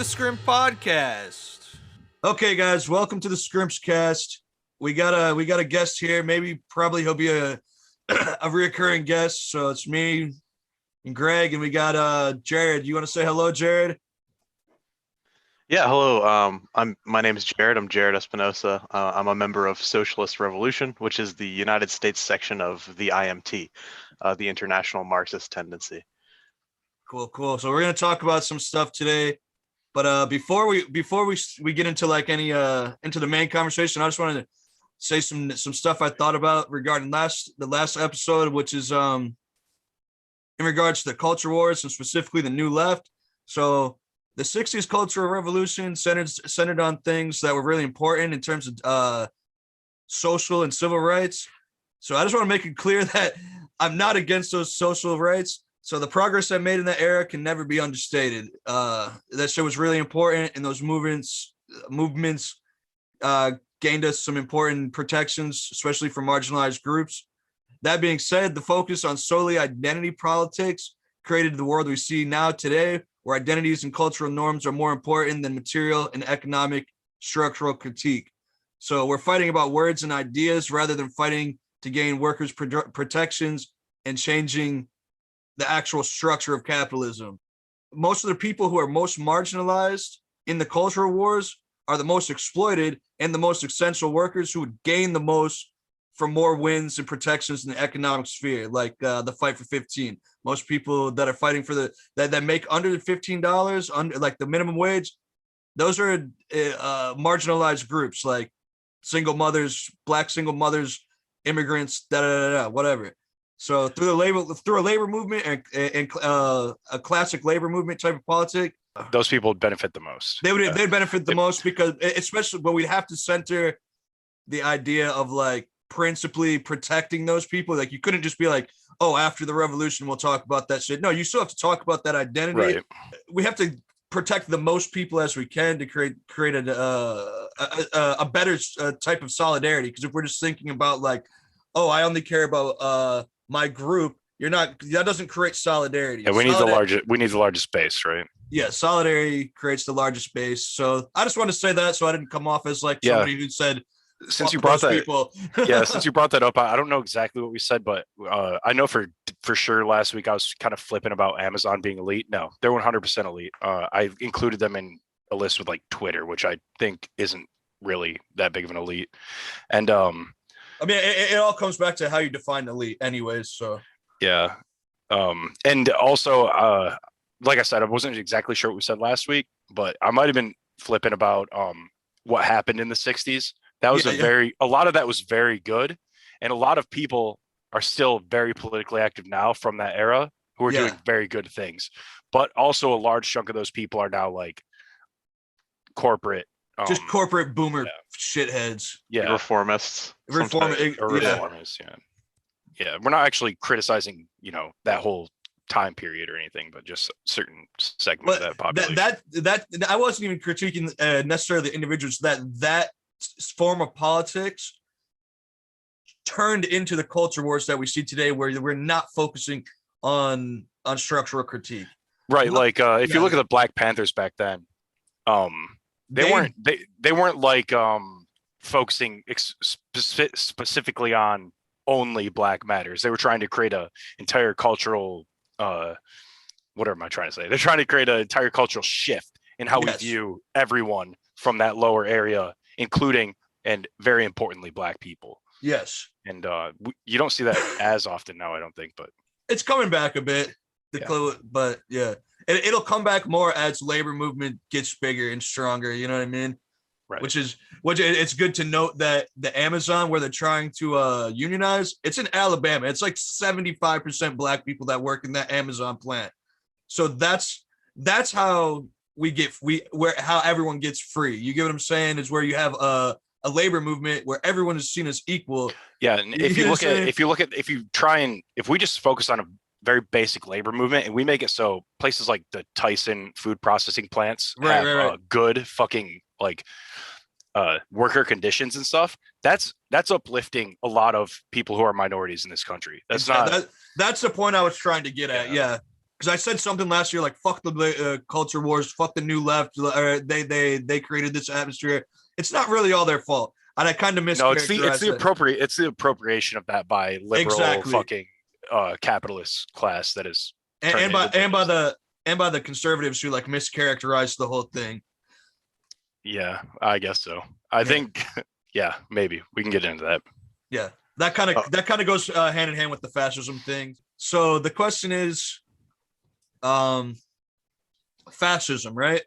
the Scrimp podcast. Okay, guys, welcome to the Scrimpcast. We got a guest here. Probably he'll be a a reoccurring guest. So it's me and Greg, and we got Jared. You want to say hello, Jared? Yeah, hello. My name is Jared. I'm Jared Espinosa. I'm a member of Socialist Revolution, which is the United States section of the IMT, the International Marxist Tendency. Cool. So we're gonna talk about some stuff today. But before we get into into the main conversation, I just wanted to say some stuff I thought about regarding the last episode, which is in regards to the culture wars and specifically the New Left. So the 60s cultural revolution centered on things that were really important in terms of social and civil rights. So I just want to make it clear that I'm not against those social rights. So the progress I made in that era can never be understated. That shit was really important, and those movements gained us some important protections, especially for marginalized groups. That being said, the focus on solely identity politics created the world we see now today, where identities and cultural norms are more important than material and economic structural critique. So we're fighting about words and ideas rather than fighting to gain workers' protections and changing the actual structure of capitalism. Most of the people who are most marginalized in the cultural wars are the most exploited and the most essential workers who would gain the most from more wins and protections in the economic sphere, like the fight for 15. Most people that are fighting for that make under $15, under like the minimum wage, those are marginalized groups like single mothers, black single mothers, immigrants, whatever. So through a labor movement and a classic labor movement type of politic, those people would benefit the most. They'd benefit the most because especially, but we'd have to center the idea of like principally protecting those people. Like you couldn't just be like, oh, after the revolution we'll talk about that shit. No, you still have to talk about that identity. Right. We have to protect the most people as we can to create a better type of solidarity. Because if we're just thinking about like, oh, I only care about my group, that doesn't create solidarity. Yeah, we need the largest base, right? Yeah, solidarity creates the largest base. So I just want to say that so I didn't come off as like somebody who said since you brought that people. since you brought that up, I don't know exactly what we said, but I know for sure last week I was kind of flipping about Amazon being elite. No, they're 100% elite. I included them in a list with like Twitter, which I think isn't really that big of an elite. And I mean, it all comes back to how you define elite anyways. So yeah. And also, like I said, I wasn't exactly sure what we said last week, but I might have been flipping about what happened in the 60s. That was a lot of that was very good. And a lot of people are still very politically active now from that era who are doing very good things. But also a large chunk of those people are now like corporate. Just corporate boomer shitheads. Yeah. Reformists. Reformists, yeah. We're not actually criticizing, that whole time period or anything, but just certain segments of that population. That I wasn't even critiquing necessarily the individuals. That form of politics turned into the culture wars that we see today, where we're not focusing on structural critique. Right. Like if you look at the Black Panthers back then, they weren't like focusing specifically on only Black matters. They were trying to create a entire cultural what am I trying to say? They're trying to create an entire cultural shift in how we view everyone from that lower area, including and very importantly Black people. Yes. And you don't see that as often now, I don't think, but it's coming back a bit. But yeah, it'll come back more as labor movement gets bigger and stronger. You know what I mean? Right. Which it's good to note that the Amazon, where they're trying to unionize, it's in Alabama. It's like 75% Black people that work in that Amazon plant. So that's how how everyone gets free. You get what I'm saying? Is where you have a labor movement where everyone is seen as equal. Yeah, and if we just focus on a very basic labor movement and we make it so places like the Tyson food processing plants have good fucking like worker conditions and stuff, that's uplifting a lot of people who are minorities in this country. That's the point I was trying to get at. Yeah. because I said something last year like "fuck the culture wars, fuck the new left." They created this atmosphere. It's not really all their fault, and I kind of mischaracterized it's the appropriation of that by liberal fucking capitalist class that is and by the conservatives who like mischaracterized the whole thing. Yeah, I guess so. I think yeah, maybe we can get into that. Yeah, that kind of goes hand in hand with the fascism thing. So the question is, fascism, right?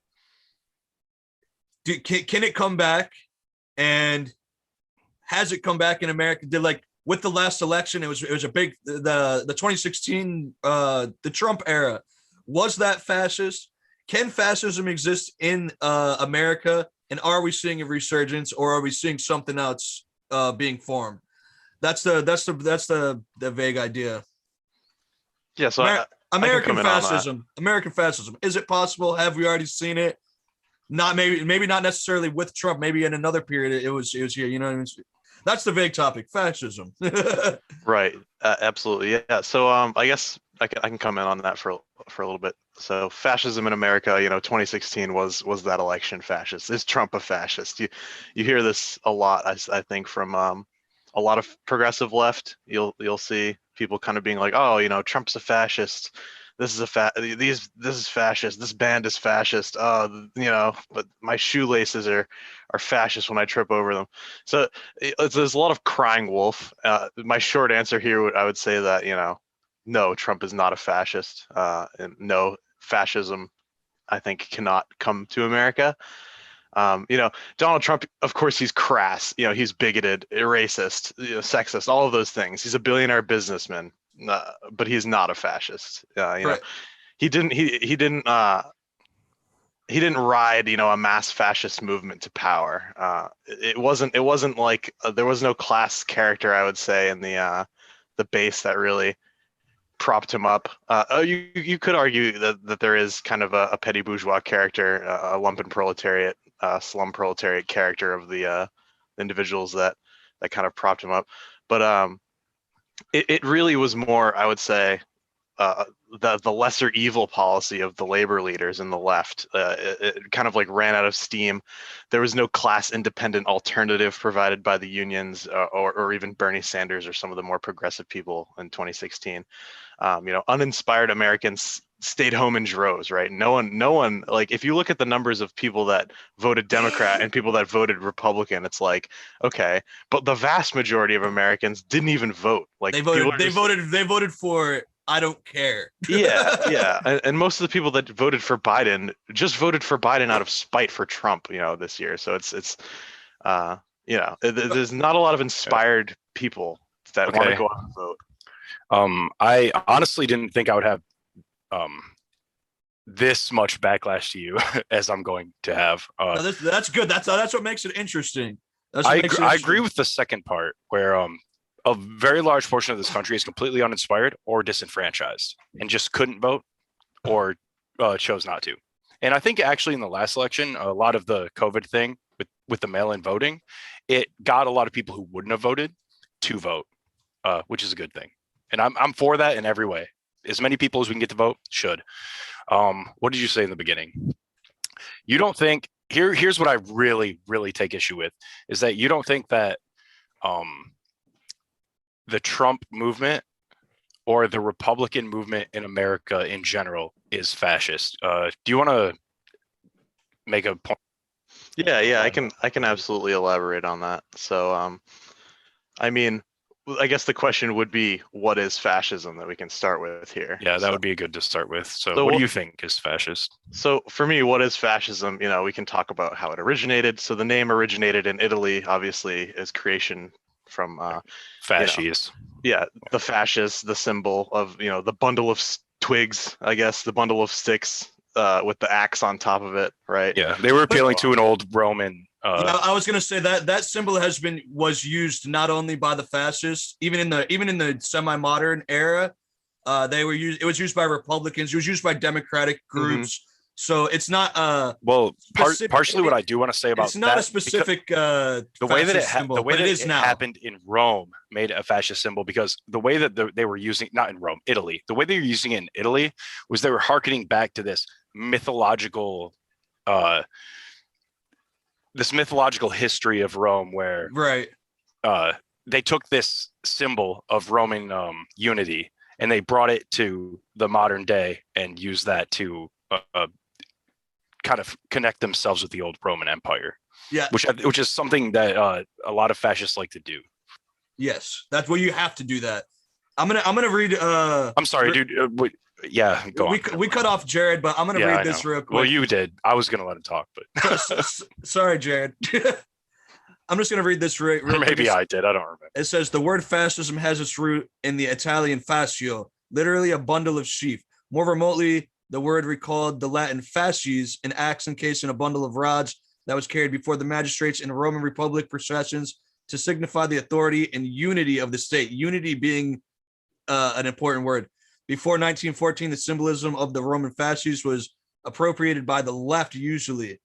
Can it come back, and has it come back in America? Did like with the last election, it was a big the 2016 the Trump era, was that fascist? Can fascism exist in America, and are we seeing a resurgence, or are we seeing something else being formed? That's the vague idea. Yeah, so American fascism. American fascism. Is it possible? Have we already seen it? Not maybe not necessarily with Trump. Maybe in another period it was here. You know what I mean? That's the vague topic. Fascism. Right. Absolutely. Yeah. So I guess I can comment on that for a little bit. So fascism in America, 2016 was that election fascist? Is Trump a fascist? You hear this a lot. I think from a lot of progressive left. You'll see people kind of being like, oh, Trump's a fascist. This is fascist. This band is fascist. But my shoelaces are fascist when I trip over them. So there's a lot of crying wolf. My short answer here, I would say that no, Trump is not a fascist. And no, fascism, I think, cannot come to America. Donald Trump, of course, he's crass. He's bigoted, racist, sexist, all of those things. He's a billionaire businessman. But he's not a fascist. Right. He didn't ride a mass fascist movement to power. It wasn't like there was no class character, I would say, in the base that really propped him up. You could argue that there is kind of a petty bourgeois character, a lumpen proletariat, slum proletariat character of the individuals that kind of propped him up, but it really was more, I would say, the lesser evil policy of the labor leaders and the left. It kind of like ran out of steam. There was no class independent alternative provided by the unions or even Bernie Sanders or some of the more progressive people in 2016. Uninspired Americans stayed home in droves, right? No one, like, if you look at the numbers of people that voted Democrat and people that voted Republican, it's like, okay, but the vast majority of Americans didn't even vote. Like, they voted for I don't care. yeah. And most of the people that voted for Biden just voted for Biden out of spite for Trump, this year. So it's there's not a lot of inspired people that want to go out and vote. I honestly didn't think I would have this much backlash to you as I'm going to have. No, that's good. That's what makes it interesting. I agree with the second part where a very large portion of this country is completely uninspired or disenfranchised and just couldn't vote or chose not to. And I think actually in the last election, a lot of the COVID thing with the mail-in voting, it got a lot of people who wouldn't have voted to vote, which is a good thing. And I'm for that in every way. As many people as we can get to vote should. What did you say in the beginning? You don't think here's what I really, really take issue with is that you don't think that the Trump movement or the Republican movement in America in general is fascist. Do you want to make a point? Yeah, I can absolutely elaborate on that. So, I guess the question would be, what is fascism, that we can start with here? Yeah, that would be good to start with. So what do you think is fascist? So for me, what is fascism? We can talk about how it originated. So the name originated in Italy, obviously, is creation from fascists. The fascist, the symbol of the bundle of twigs, I guess, the bundle of sticks with the axe on top of it, right? Yeah, they were appealing to an old Roman. I was gonna say that symbol was used not only by the fascists, even in the semi-modern era. It was used by Republicans. It was used by Democratic groups. So it's not partially what I do want to say about it's not that, a specific the way that symbol, the way but that it is it now. happened in Rome made it a fascist symbol, because the way that they were using, not in Rome, Italy, the way they were using it in Italy was they were hearkening back to this mythological history of Rome, where Right. they took this symbol of Roman unity and they brought it to the modern day and used that to kind of connect themselves with the old Roman Empire. Yeah. Which is something that a lot of fascists like to do. Yes, that's where you have to do that. I'm gonna read. I'm sorry, dude. Yeah, go on. We cut off Jared, but I'm gonna read this real quick. Well, you did. I was gonna let him talk, but sorry, Jared. I'm just gonna read this real quick. Maybe I did. I don't remember. It says the word fascism has its root in the Italian fascio, literally a bundle of sheep. More remotely, the word recalled the Latin fasces, an axe encased in a bundle of rods that was carried before the magistrates in Roman Republic processions to signify the authority and unity of the state. Unity being an important word. Before 1914, the symbolism of the Roman fasces was appropriated by the left usually.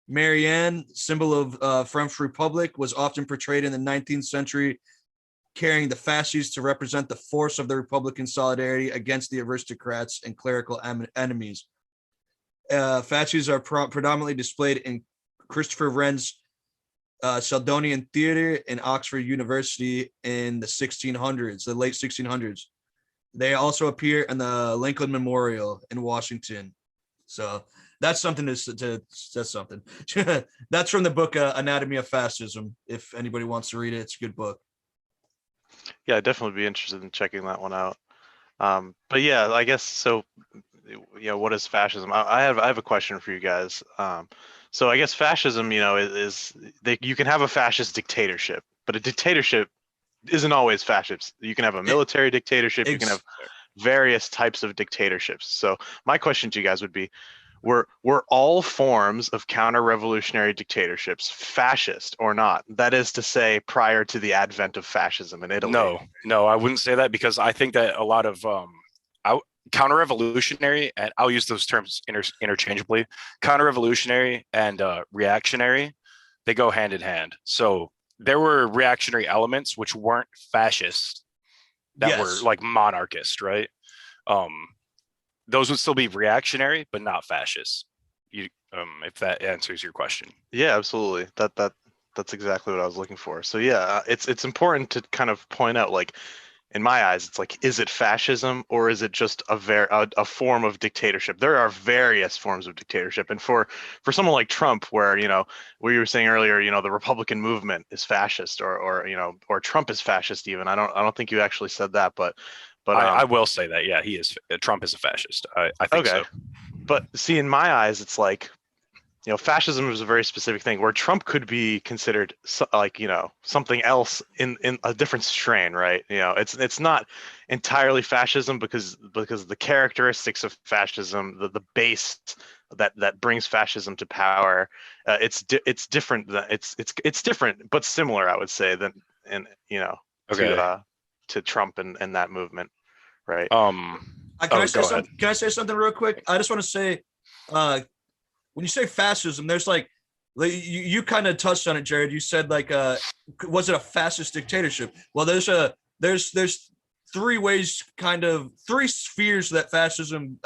Marianne, symbol of French Republic, was often portrayed in the 19th century, carrying the fasces to represent the force of the Republican solidarity against the aristocrats and clerical enemies. Fasces are predominantly displayed in Christopher Wren's Sheldonian Theater in Oxford University in the 1600s, the late 1600s. They also appear in the Lincoln Memorial in Washington. So that's something that's something. That's from the book Anatomy of Fascism. If anybody wants to read it, it's a good book. Yeah, I'd definitely be interested in checking that one out. But yeah, I guess so. What is fascism? I have a question for you guys. So I guess fascism, is you can have a fascist dictatorship, but a dictatorship isn't always fascist. You can have a military dictatorship. You can have various types of dictatorships. So my question to you guys would be, were all forms of counter-revolutionary dictatorships fascist or not? That is to say, prior to the advent of fascism in Italy. No, I wouldn't say that, because I think that a lot of counter-revolutionary, and I'll use those terms interchangeably, counter-revolutionary and reactionary, they go hand in hand. So there were reactionary elements which weren't fascist, that were like monarchist, right? Those would still be reactionary, but not fascist. If that answers your question. Yeah, absolutely. That's exactly what I was looking for. So yeah, it's important to kind of point out, like, in my eyes, it's like, is it fascism or is it just a form of dictatorship? There are various forms of dictatorship, and for someone like Trump, where we were saying earlier, the Republican movement is fascist, or Trump is fascist. Even I don't think you actually said that, but I will say that, yeah, he is. Trump is a fascist. I think so. But see, in my eyes, it's like, fascism is a very specific thing, where Trump could be considered something else in a different strain, right? It's not entirely fascism, because the characteristics of fascism, the base that brings fascism to power, it's different. It's different but similar, I would say, than to Trump and that movement, right? Can I say something real quick? I just want to say, when you say fascism, there's like you kind of touched on it, Jared. You said was it a fascist dictatorship? Well, there's three spheres that fascism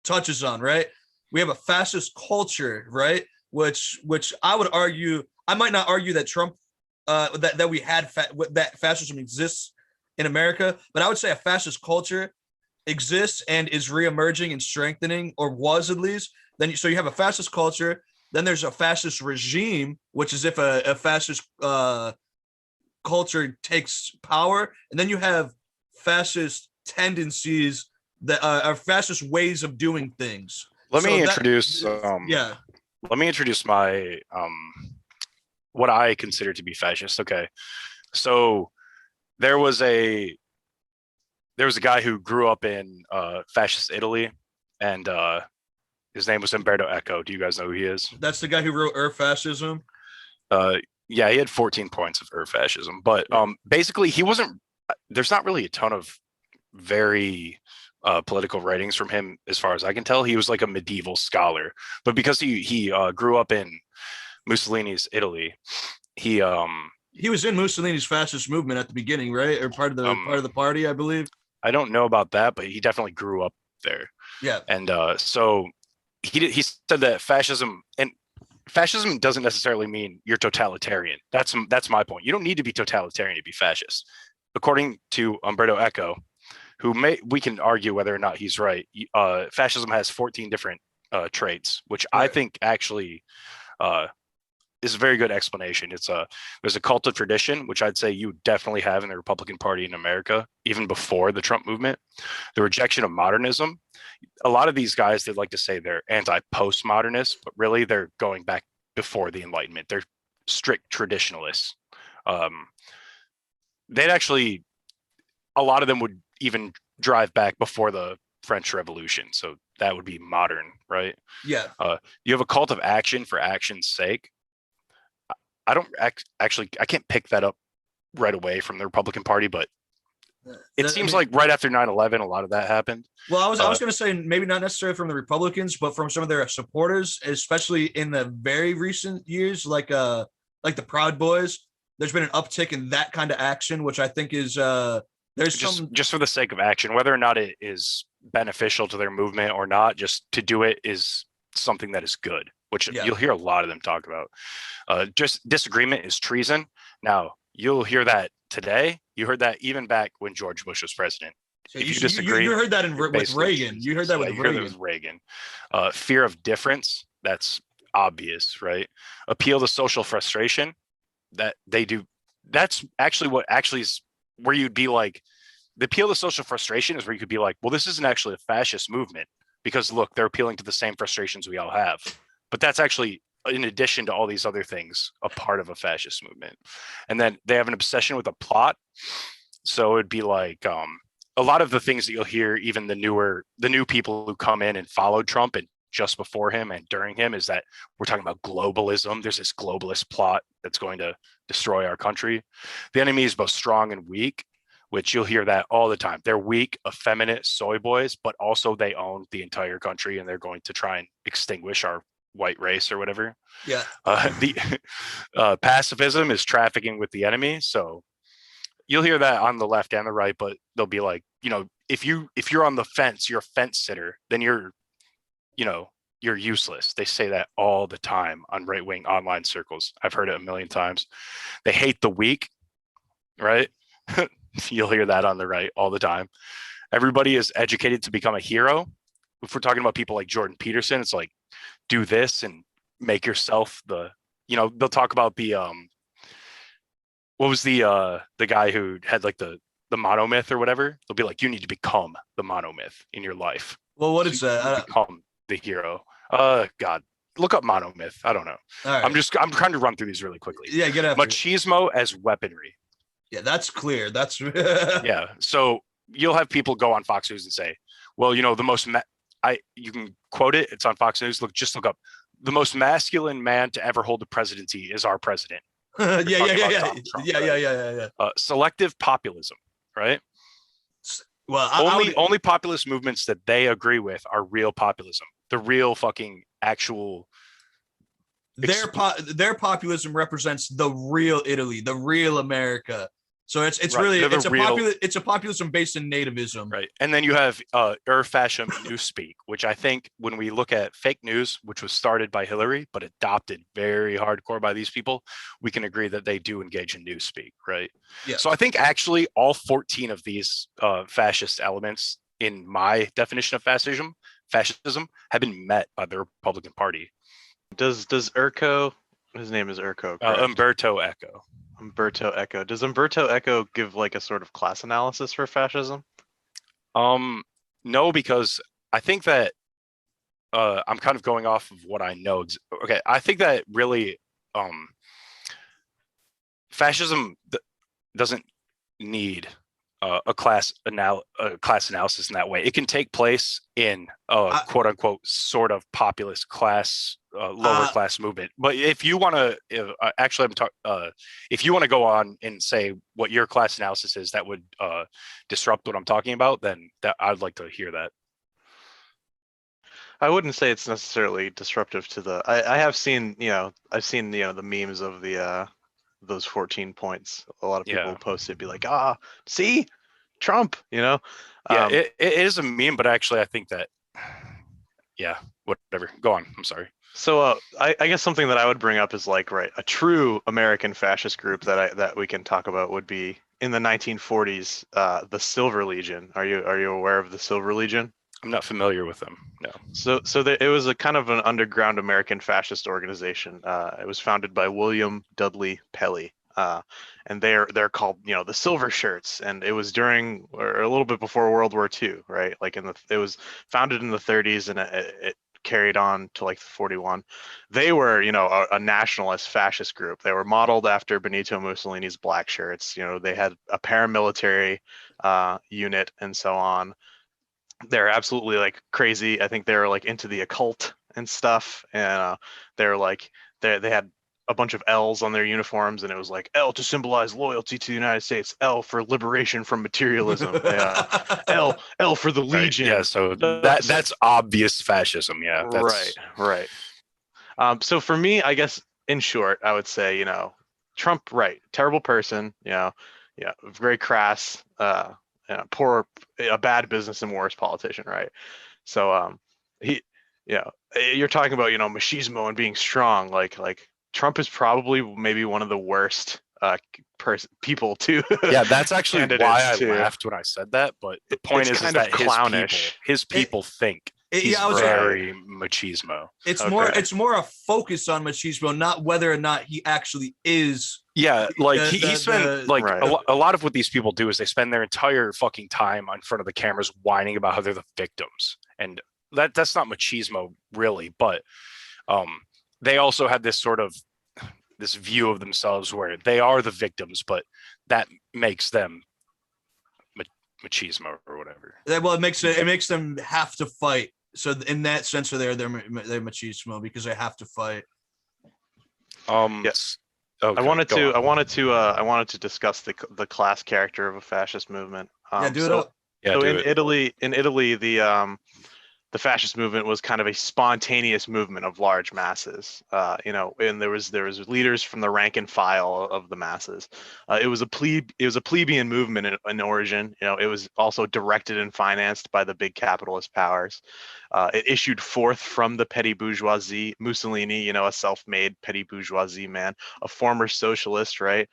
touches on, right? We have a fascist culture, right? Which I would argue, I might not argue that Trump that we had that fascism exists in America, but I would say a fascist culture exists and is reemerging and strengthening, or was at least. So you have a fascist culture, then there's a fascist regime, which is if a fascist culture takes power, and then you have fascist tendencies that are fascist ways of doing things. Let me introduce my what I consider to be fascist. Okay, so there was a guy who grew up in fascist Italy, and his name was Umberto Eco. Do you guys know who he is? That's the guy who wrote Fascism. Yeah, he had 14 points of Fascism, but basically he wasn't. There's not really a ton of very political writings from him. As far as I can tell, he was like a medieval scholar, but because he grew up in Mussolini's Italy, he was in Mussolini's fascist movement at the beginning, right? Or part of the party, I believe. I don't know about that, but he definitely grew up there. Yeah. And so he said that fascism doesn't necessarily mean you're totalitarian. That's my point. You don't need to be totalitarian to be fascist. According to Umberto Eco, we can argue whether or not he's right. Fascism has 14 different traits, which right. I think actually is a very good explanation. There's a cult of tradition, which I'd say you definitely have in the Republican Party in America, even before the Trump movement. The rejection of modernism. A lot of these guys, they'd like to say they're anti-postmodernists, but really they're going back before the Enlightenment. They're strict traditionalists. They'd actually, a lot of them would even drive back before the French Revolution. So that would be modern, right? Yeah. You have a cult of action for action's sake. I don't actually, I can't pick that up right away from the Republican Party, but it seems like right after 9/11, a lot of that happened. Well, I was going to say maybe not necessarily from the Republicans, but from some of their supporters, especially in the very recent years, like the Proud Boys. There's been an uptick in that kind of action, which I think is there's just for the sake of action, whether or not it is beneficial to their movement or not, just to do it is something that is good, which you'll hear a lot of them talk about. Just disagreement is treason. Now, you'll hear that today. You heard that even back when George Bush was president. So if you disagree, you heard that with Reagan. You heard that with Reagan. Fear of difference, that's obvious, right? Appeal to social frustration, that they do. That's actually is where you'd be like, the appeal to social frustration is where you could be like, well, this isn't actually a fascist movement because look, they're appealing to the same frustrations we all have. But that's actually, in addition to all these other things, a part of a fascist movement. And then they have an obsession with a plot. So it'd be like a lot of the things that you'll hear, even the new people who come in and followed Trump and just before him and during him, is that we're talking about globalism. There's this globalist plot that's going to destroy our country. The enemy is both strong and weak, which you'll hear that all the time. They're weak, effeminate soy boys, but also they own the entire country and they're going to try and extinguish our white race or whatever. Yeah. The pacifism is trafficking with the enemy. So you'll hear that on the left and the right, but they'll be like, if you're on the fence, you're a fence sitter, then you're useless. They say that all the time on right-wing online circles. I've heard it a million times. They hate the weak, right? You'll hear that on the right all the time. Everybody is educated to become a hero. If we're talking about people like Jordan Peterson, it's like, do this and make yourself they'll talk about the what was the guy who had like the monomyth or whatever. They'll be like, you need to become the monomyth in your life. Well, what is that? Become the hero. God, look up monomyth. I don't know. Right. I'm trying to run through these really quickly. Yeah, get after Machismo as weaponry. Yeah, that's clear. That's yeah. So you'll have people go on Fox News and say, well, the most you can quote it. It's on Fox News. Look up. The most masculine man to ever hold the presidency is our president. Yeah. Selective populism, right? Well, only populist movements that they agree with are real populism. The real fucking actual. Their populism represents the real Italy, the real America. So it's right. really it's a populism based in nativism, right? And then you have fascism newspeak, which I think when we look at fake news, which was started by Hillary but adopted very hardcore by these people, we can agree that they do engage in newspeak, right? Yeah. So I think actually all 14 of these fascist elements in my definition of fascism have been met by the Republican Party. Does Eco? His name is Eco. Umberto Eco. Umberto Eco. Does Umberto Eco give like a sort of class analysis for fascism? No, because I think that I'm kind of going off of what I know. Okay, I think that really fascism doesn't need a class analysis in that way. It can take place in a quote unquote sort of populist class, lower class movement. But if you want to, if you want to go on and say what your class analysis is, that would disrupt what I'm talking about. Then I'd like to hear that. I wouldn't say it's necessarily disruptive to the. I have seen, I've seen, the memes of the those 14 points. A lot of people post it, be like, see, Trump, Yeah, it is a meme, but actually, I think that, whatever. Go on. I'm sorry. So I guess something that I would bring up is like, right, a true American fascist group that we can talk about would be in the 1940s, the Silver Legion. Are you aware of the Silver Legion? I'm not familiar with them. No. So it was a kind of an underground American fascist organization. It was founded by William Dudley Pelley, and they're called the Silver Shirts. And it was during or a little bit before World War II, right? Like it was founded in the 30s, and it carried on to like 41. They were a nationalist fascist group. They were modeled after Benito Mussolini's Black Shirts. They had a paramilitary unit and so on. They're absolutely like crazy. I think they were like into the occult and stuff, and they're like they had a bunch of L's on their uniforms, and it was like L to symbolize loyalty to the United States, L for liberation from materialism, L for the Legion. Right. Yeah, so that's obvious fascism. Yeah, right. So for me, I guess in short, I would say Trump, right, terrible person, very crass, poor, a bad business and worse politician, right? So you're talking about machismo and being strong. Like Trump is probably maybe one of the worst people to. Yeah, that's actually why I laughed when I said that. But the point is that his people think he's very machismo. It's more a focus on machismo, not whether or not he actually is. Yeah, like he spent a lot of what these people do is they spend their entire fucking time in front of the cameras whining about how they're the victims, and that's not machismo really, but they also have this sort of this view of themselves where they are the victims, but that makes them machismo or whatever. Well, it makes them have to fight. So in that sense, they're machismo because they have to fight. Yes. Okay, I wanted to discuss the class character of a fascist movement. Do it up. So in Italy, the fascist movement was kind of a spontaneous movement of large masses. And there was leaders from the rank and file of the masses. It was a plebeian movement in origin. It was also directed and financed by the big capitalist powers. It issued forth from the petty bourgeoisie. Mussolini, a self-made petty bourgeoisie man, a former socialist, right?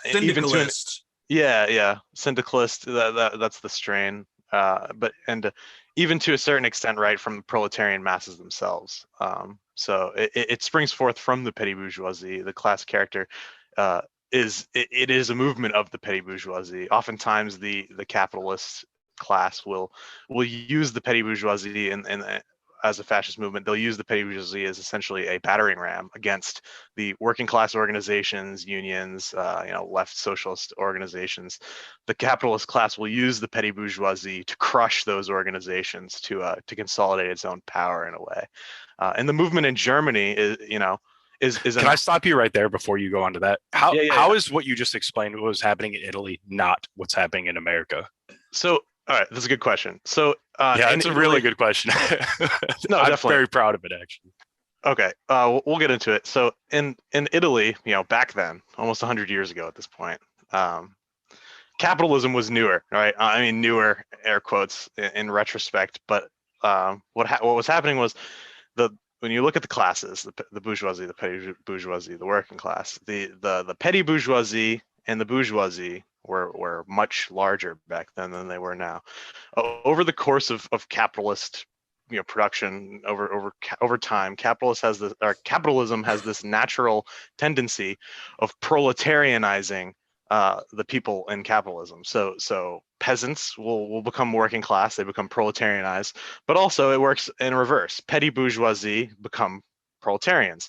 Syndicalist. Syndicalist. That's the strain. Even to a certain extent, right, from the proletarian masses themselves. So it springs forth from the petty bourgeoisie. The class character is a movement of the petty bourgeoisie. Oftentimes, the capitalist class will use the petty bourgeoisie and as a fascist movement, they'll use the petty bourgeoisie as essentially a battering ram against the working class organizations, unions, left socialist organizations. The capitalist class will use the petty bourgeoisie to crush those organizations to consolidate its own power in a way. And the movement in Germany is. Can I stop you right there before you go on to that? How is what you just explained what was happening in Italy not what's happening in America? So, all right, that's a good question. So, it's a really good question. No, I'm definitely very proud of it, actually. Okay, we'll get into it. So, in Italy, back then, almost 100 years ago at this point, capitalism was newer, right? I mean, newer, air quotes, in retrospect. But what was happening was when you look at the classes, the bourgeoisie, the petty bourgeoisie, the working class, the petty bourgeoisie and the bourgeoisie were much larger back then than they were now. Over the course of capitalist production over time, capitalism has this natural tendency of proletarianizing the people in capitalism. So peasants will become working class, they become proletarianized, but also it works in reverse. Petty bourgeoisie become proletarians.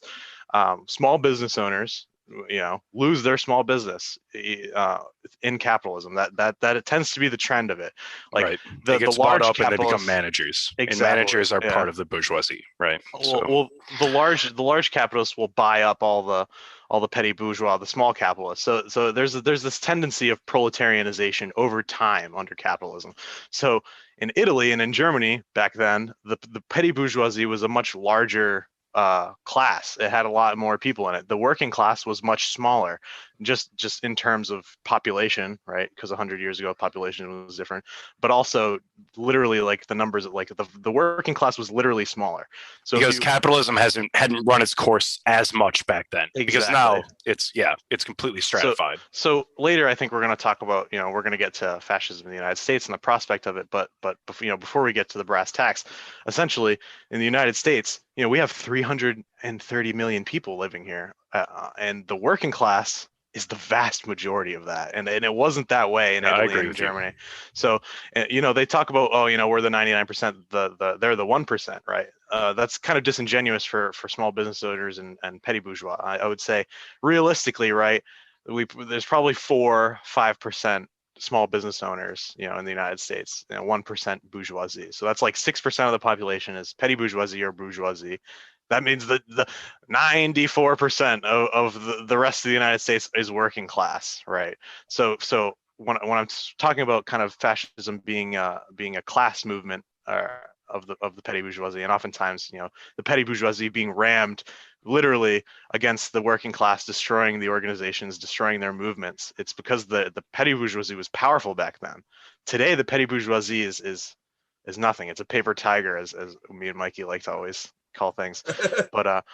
Small business owners, lose their small business in capitalism. That it tends to be the trend of it. Like right. the It gets large bought up and they become capitalists- managers. And Exactly, managers are yeah. part of the bourgeoisie, right? Well, the large capitalists will buy up all the petty bourgeois, the small capitalists. So there's this tendency of proletarianization over time under capitalism. So in Italy and in Germany back then, the petty bourgeoisie was a much larger class. It had a lot more people in it. The working class was much smaller, just in terms of population, right? Because 100 years ago population was different, but also literally like the numbers, like the working class was literally smaller. So because capitalism hadn't run its course as much back then. Because now it's completely stratified. So later, I think we're going to talk about, we're going to get to fascism in the United States and the prospect of it. But before we get to the brass tacks, essentially in the United States, we have 330 million people living here, and the working class is the vast majority of that, and it wasn't that way in Italy and Germany. So they talk about, we're the 99%, they're the 1%, right? That's kind of disingenuous for small business owners and petty bourgeois. I would say realistically, right, there's probably 4-5% small business owners, in the United States, 1% bourgeoisie. So that's like 6% of the population is petty bourgeoisie or bourgeoisie. That means that the 94% of the rest of the United States is working class, right? So when I'm talking about kind of fascism being a class movement of the petty bourgeoisie, and oftentimes the petty bourgeoisie being rammed literally against the working class, destroying the organizations, destroying their movements, it's because the petty bourgeoisie was powerful back then. Today the petty bourgeoisie is nothing. It's a paper tiger, as me and Mikey like to always call things. but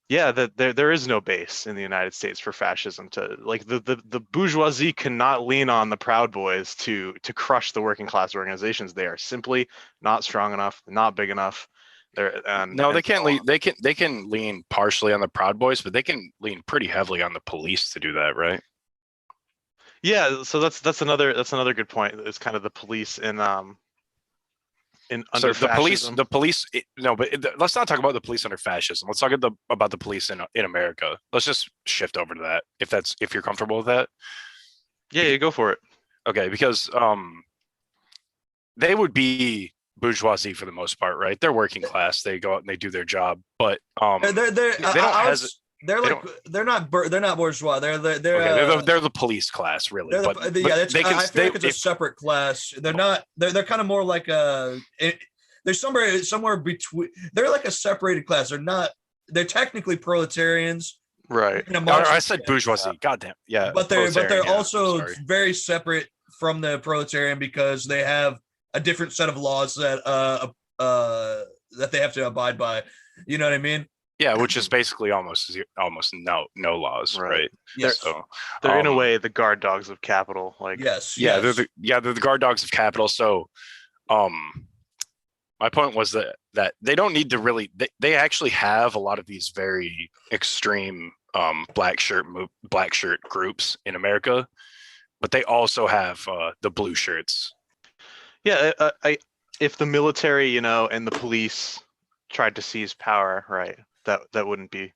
that there is no base in the United States for fascism. To like the bourgeoisie cannot lean on the Proud Boys to crush the working class organizations. They are simply not strong enough, not big enough. They can't lean. They can lean partially on the Proud Boys, but they can lean pretty heavily on the police to do that, right? Yeah, so that's another good point. It's kind of the police under fascism. Let's not talk about the police under fascism. Let's talk about the police in America. Let's just shift over to that if you're comfortable with that. Yeah, you go for it. Okay, because they would be bourgeoisie for the most part, right? They're working class. They go out and they do their job, but they're not bourgeois. They're the police class, really. I feel like it's a separate class. They're not. They're kind of more like they're somewhere between. They're like a separated class. They're not. They're technically proletarians. Right. I said bourgeoisie. Goddamn. Yeah. But they're also very separate from the proletarian because they have a different set of laws that they have to abide by. You know what I mean? Yeah, which is basically almost no laws, right? Yes. So they're in a way the guard dogs of capital. Like they're the guard dogs of capital. So, my point was that they don't need to really. They actually have a lot of these very extreme black shirt groups in America, but they also have the blue shirts. Yeah, if the military, and the police tried to seize power, right? That wouldn't be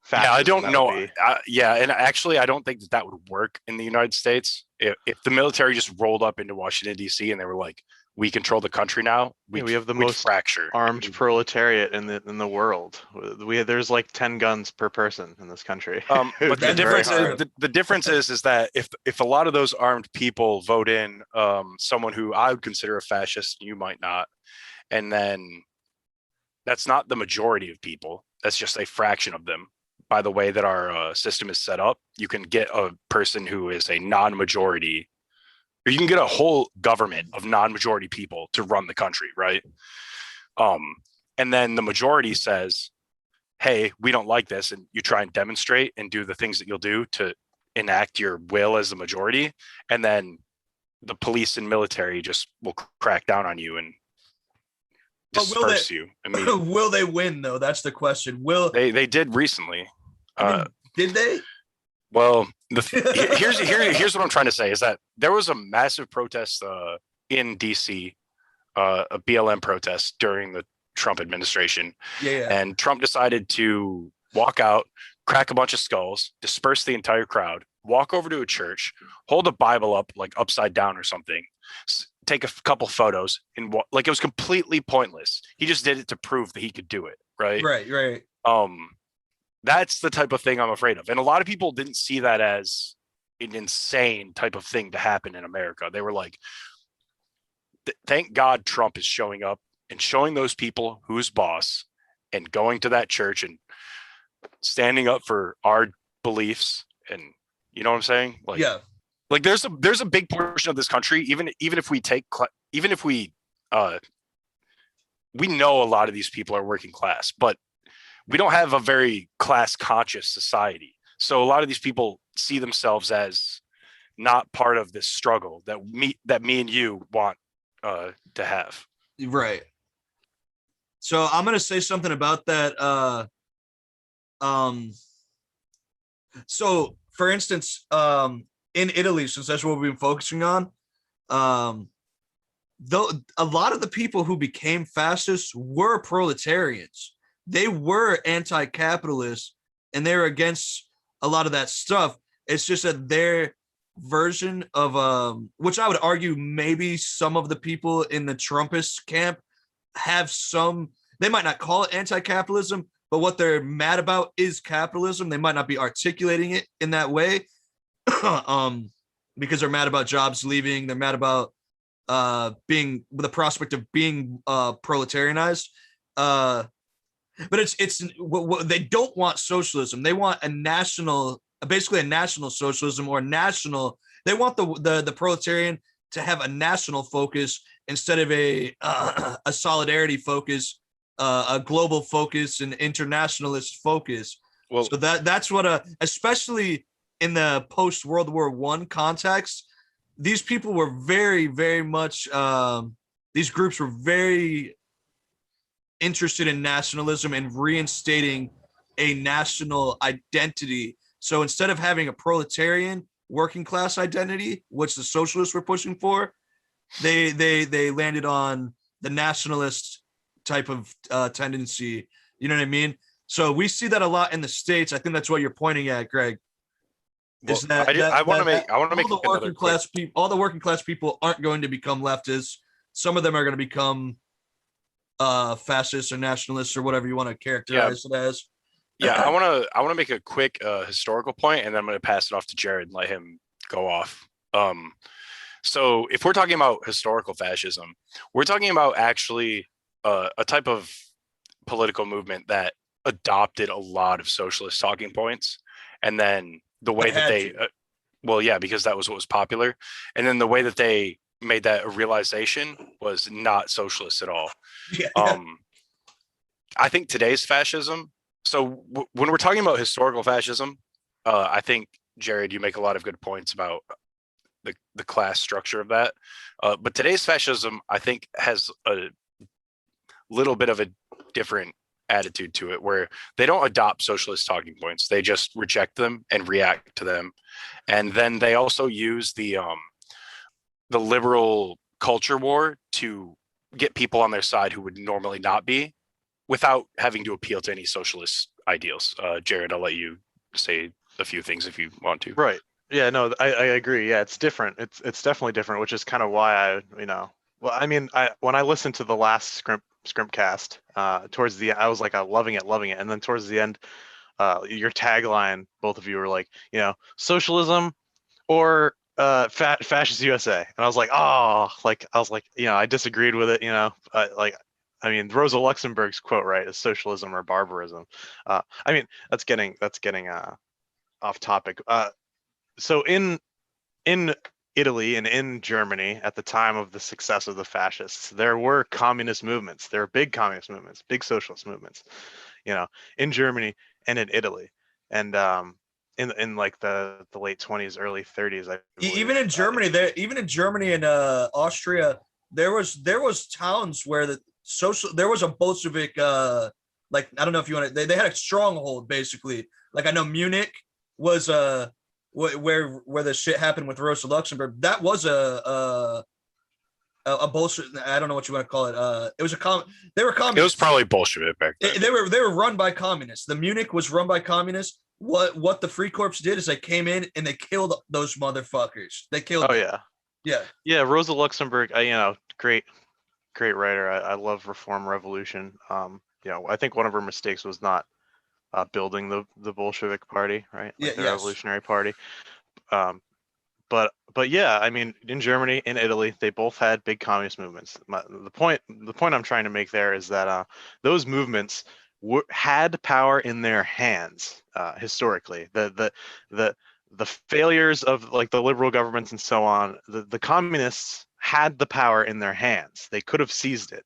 fascism. Yeah, I don't know. And actually, I don't think that would work in the United States. If the military just rolled up into Washington, D.C. and they were like, we control the country now, we have the most armed proletariat in the world. There's like 10 guns per person in this country. But the difference is that if a lot of those armed people vote in someone who I would consider a fascist, you might not, and then that's not the majority of people. That's just a fraction of them. By the way that our system is set up, you can get a person who is a non-majority, or you can get a whole government of non-majority people to run the country, right? And then the majority says, hey, we don't like this, and you try and demonstrate and do the things that you'll do to enact your will as the majority, and then the police and military just will crack down on you and disperse you. Will they win though? That's the question. They did recently? Did they? Well, here's what I'm trying to say is that there was a massive protest in DC, a BLM protest during the Trump administration. Yeah. And Trump decided to walk out, crack a bunch of skulls, disperse the entire crowd, walk over to a church, hold a Bible up like upside down or something, take a couple photos, and like it was completely pointless. He just did it to prove that he could do it, right? Right. That's the type of thing I'm afraid of. And a lot of people didn't see that as an insane type of thing to happen in America. They were like, thank God Trump is showing up and showing those people who's boss and going to that church and standing up for our beliefs. And you know what I'm saying? Like, yeah, like there's a big portion of this country, even if we we know a lot of these people are working class, but we don't have a very class conscious society. So a lot of these people see themselves as not part of this struggle that me and you want to have. Right. So I'm going to say something about that. So for instance, in Italy, since that's what we've been focusing on, though a lot of the people who became fascists were proletarians. They were anti-capitalist and they were against a lot of that stuff. It's just that their version of which I would argue maybe some of the people in the Trumpist camp have some, they might not call it anti-capitalism, but what they're mad about is capitalism. They might not be articulating it in that way because they're mad about jobs leaving. They're mad about being the prospect of being proletarianized. But it's they don't want socialism. They want a national, basically a national socialism or national. They want the proletarian to have a national focus instead of a solidarity focus, a global focus, an internationalist focus. Well, so that's what especially in the post World War I context, these people were very, very much. These groups were very interested in nationalism and reinstating a national identity. So instead of having a proletarian working class identity, which the socialists were pushing for, they landed on the nationalist type of tendency. You know what I mean? So we see that a lot in the States. I think that's what you're pointing at, Greg. Is that I want to make the working class people, all the working class people aren't going to become leftists. Some of them are going to become fascists or nationalists or whatever you want to characterize it as. Yeah, I want to make a quick historical point, and then I'm going to pass it off to Jared and let him go off. So if we're talking about historical fascism, we're talking about actually a type of political movement that adopted a lot of socialist talking points, and then the way that they, because that was what was popular, and then the way that they made that a realization was not socialist at all. Yeah. I think today's fascism. So when we're talking about historical fascism, I think, Jared, you make a lot of good points about the class structure of that. But today's fascism, I think, has a little bit of a different attitude to it, where they don't adopt socialist talking points. They just reject them and react to them. And then they also use the liberal culture war to get people on their side who would normally not be, without having to appeal to any socialist ideals. Jared, I'll let you say a few things if you want to. Right. Yeah, no, I agree. Yeah, it's different. It's definitely different, which is kind of why when I listened to the last Scrimpcast, towards the end, I was like, I'm loving it. And then towards the end, your tagline, both of you were like, socialism or fascist USA. And I was like, I disagreed with it, Rosa Luxemburg's quote, right, is socialism or barbarism. That's getting off topic. So in Italy and in Germany at the time of the success of the fascists, there were communist movements. There were big communist movements, big socialist movements, in Germany and in Italy. And in like the late 20s, early 30s, I believe. Even in Germany and Austria, there was towns where there was a Bolshevik I don't know if you want to, they had a stronghold basically. Like I know Munich was where the shit happened with Rosa Luxemburg. That was a Bolshevik. I don't know what you want to call it. It was they were communists. It was probably Bolshevik back then. They were run by communists. The Munich was run by communists. what the Free Corps did is they came in and they killed those motherfuckers. They killed. Oh them. Yeah. Rosa Luxemburg. Great writer. I love Reform Revolution. I think one of her mistakes was not building the Bolshevik Party, right? Like the Revolutionary Party. But yeah, I mean, in Germany, in Italy, they both had big communist movements. The point I'm trying to make there is that those movements had power in their hands historically. The failures of like the liberal governments and so on, the communists had the power in their hands. They could have seized it.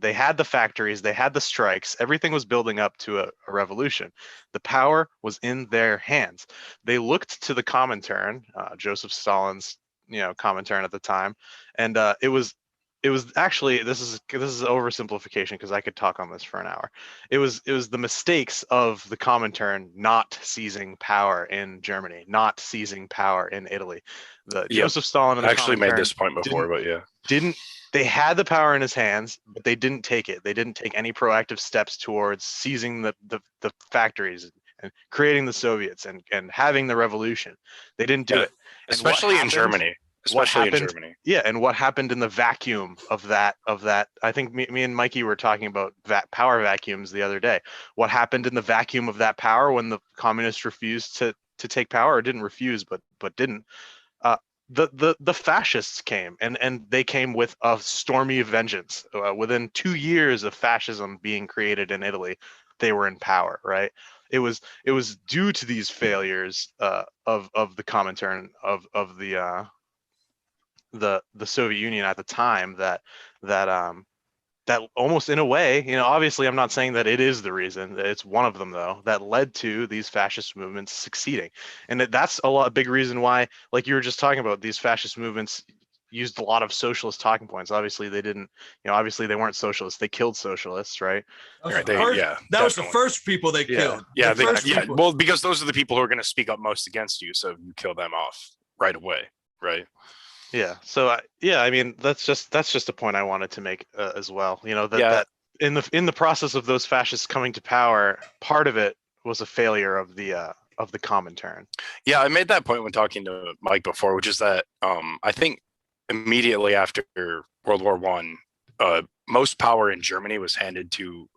They had the factories, they had the strikes, everything was building up to a revolution. The power was in their hands. They looked to the Comintern, Joseph Stalin's, Comintern at the time, and it was actually, this is oversimplification because I could talk on this for an hour. It was the mistakes of the Comintern not seizing power in Germany, not seizing power in Italy. Joseph Stalin and the actually made Comintern this point before, but yeah. They had the power in his hands, but they didn't take it. They didn't take any proactive steps towards seizing the factories and creating the Soviets and having the revolution. They didn't do it. And especially in Germany. Yeah, and what happened in the vacuum of that? I think me and Mikey were talking about power vacuums the other day. What happened in the vacuum of that power when the communists refused to take power, or didn't refuse, but didn't? The fascists came, and they came with a stormy vengeance. Within 2 years of fascism being created in Italy, they were in power. Right? It was due to these failures of the Comintern of the Soviet Union at the time that almost in a way, obviously I'm not saying that it is the reason, it's one of them though, that led to these fascist movements succeeding. And that's a big reason why, like you were just talking about, these fascist movements used a lot of socialist talking points. Obviously they didn't, obviously they weren't socialists, they killed socialists, right? That was the first people they killed. Well, because those are the people who are going to speak up most against you, so you kill them off right away, right? Yeah. So I mean, that's just a point I wanted to make as well. That in the process of those fascists coming to power, part of it was a failure of the Comintern. Yeah, I made that point when talking to Mike before, which is that I think immediately after World War One, most power in Germany was handed to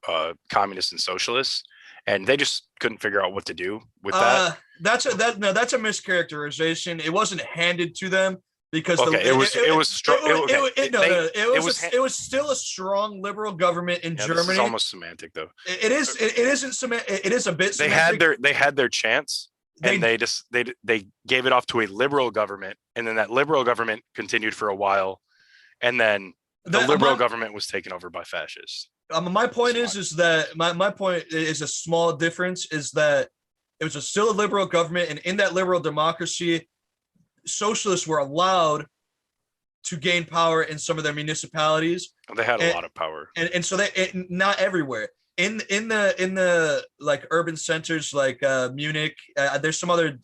communists and socialists, and they just couldn't figure out what to do with that. That's a mischaracterization. It wasn't handed to them. Because it was still a strong liberal government in Germany. This is almost semantic, though. It isn't semantic. It is a bit. They had their chance, and they gave it off to a liberal government, and then that liberal government continued for a while, and then the liberal government was taken over by fascists. My point is that my point is a small difference is that it was still a liberal government, and in that liberal democracy, socialists were allowed to gain power in some of their municipalities. They had a lot of power, and so not everywhere. In the like urban centers like Munich, there's some other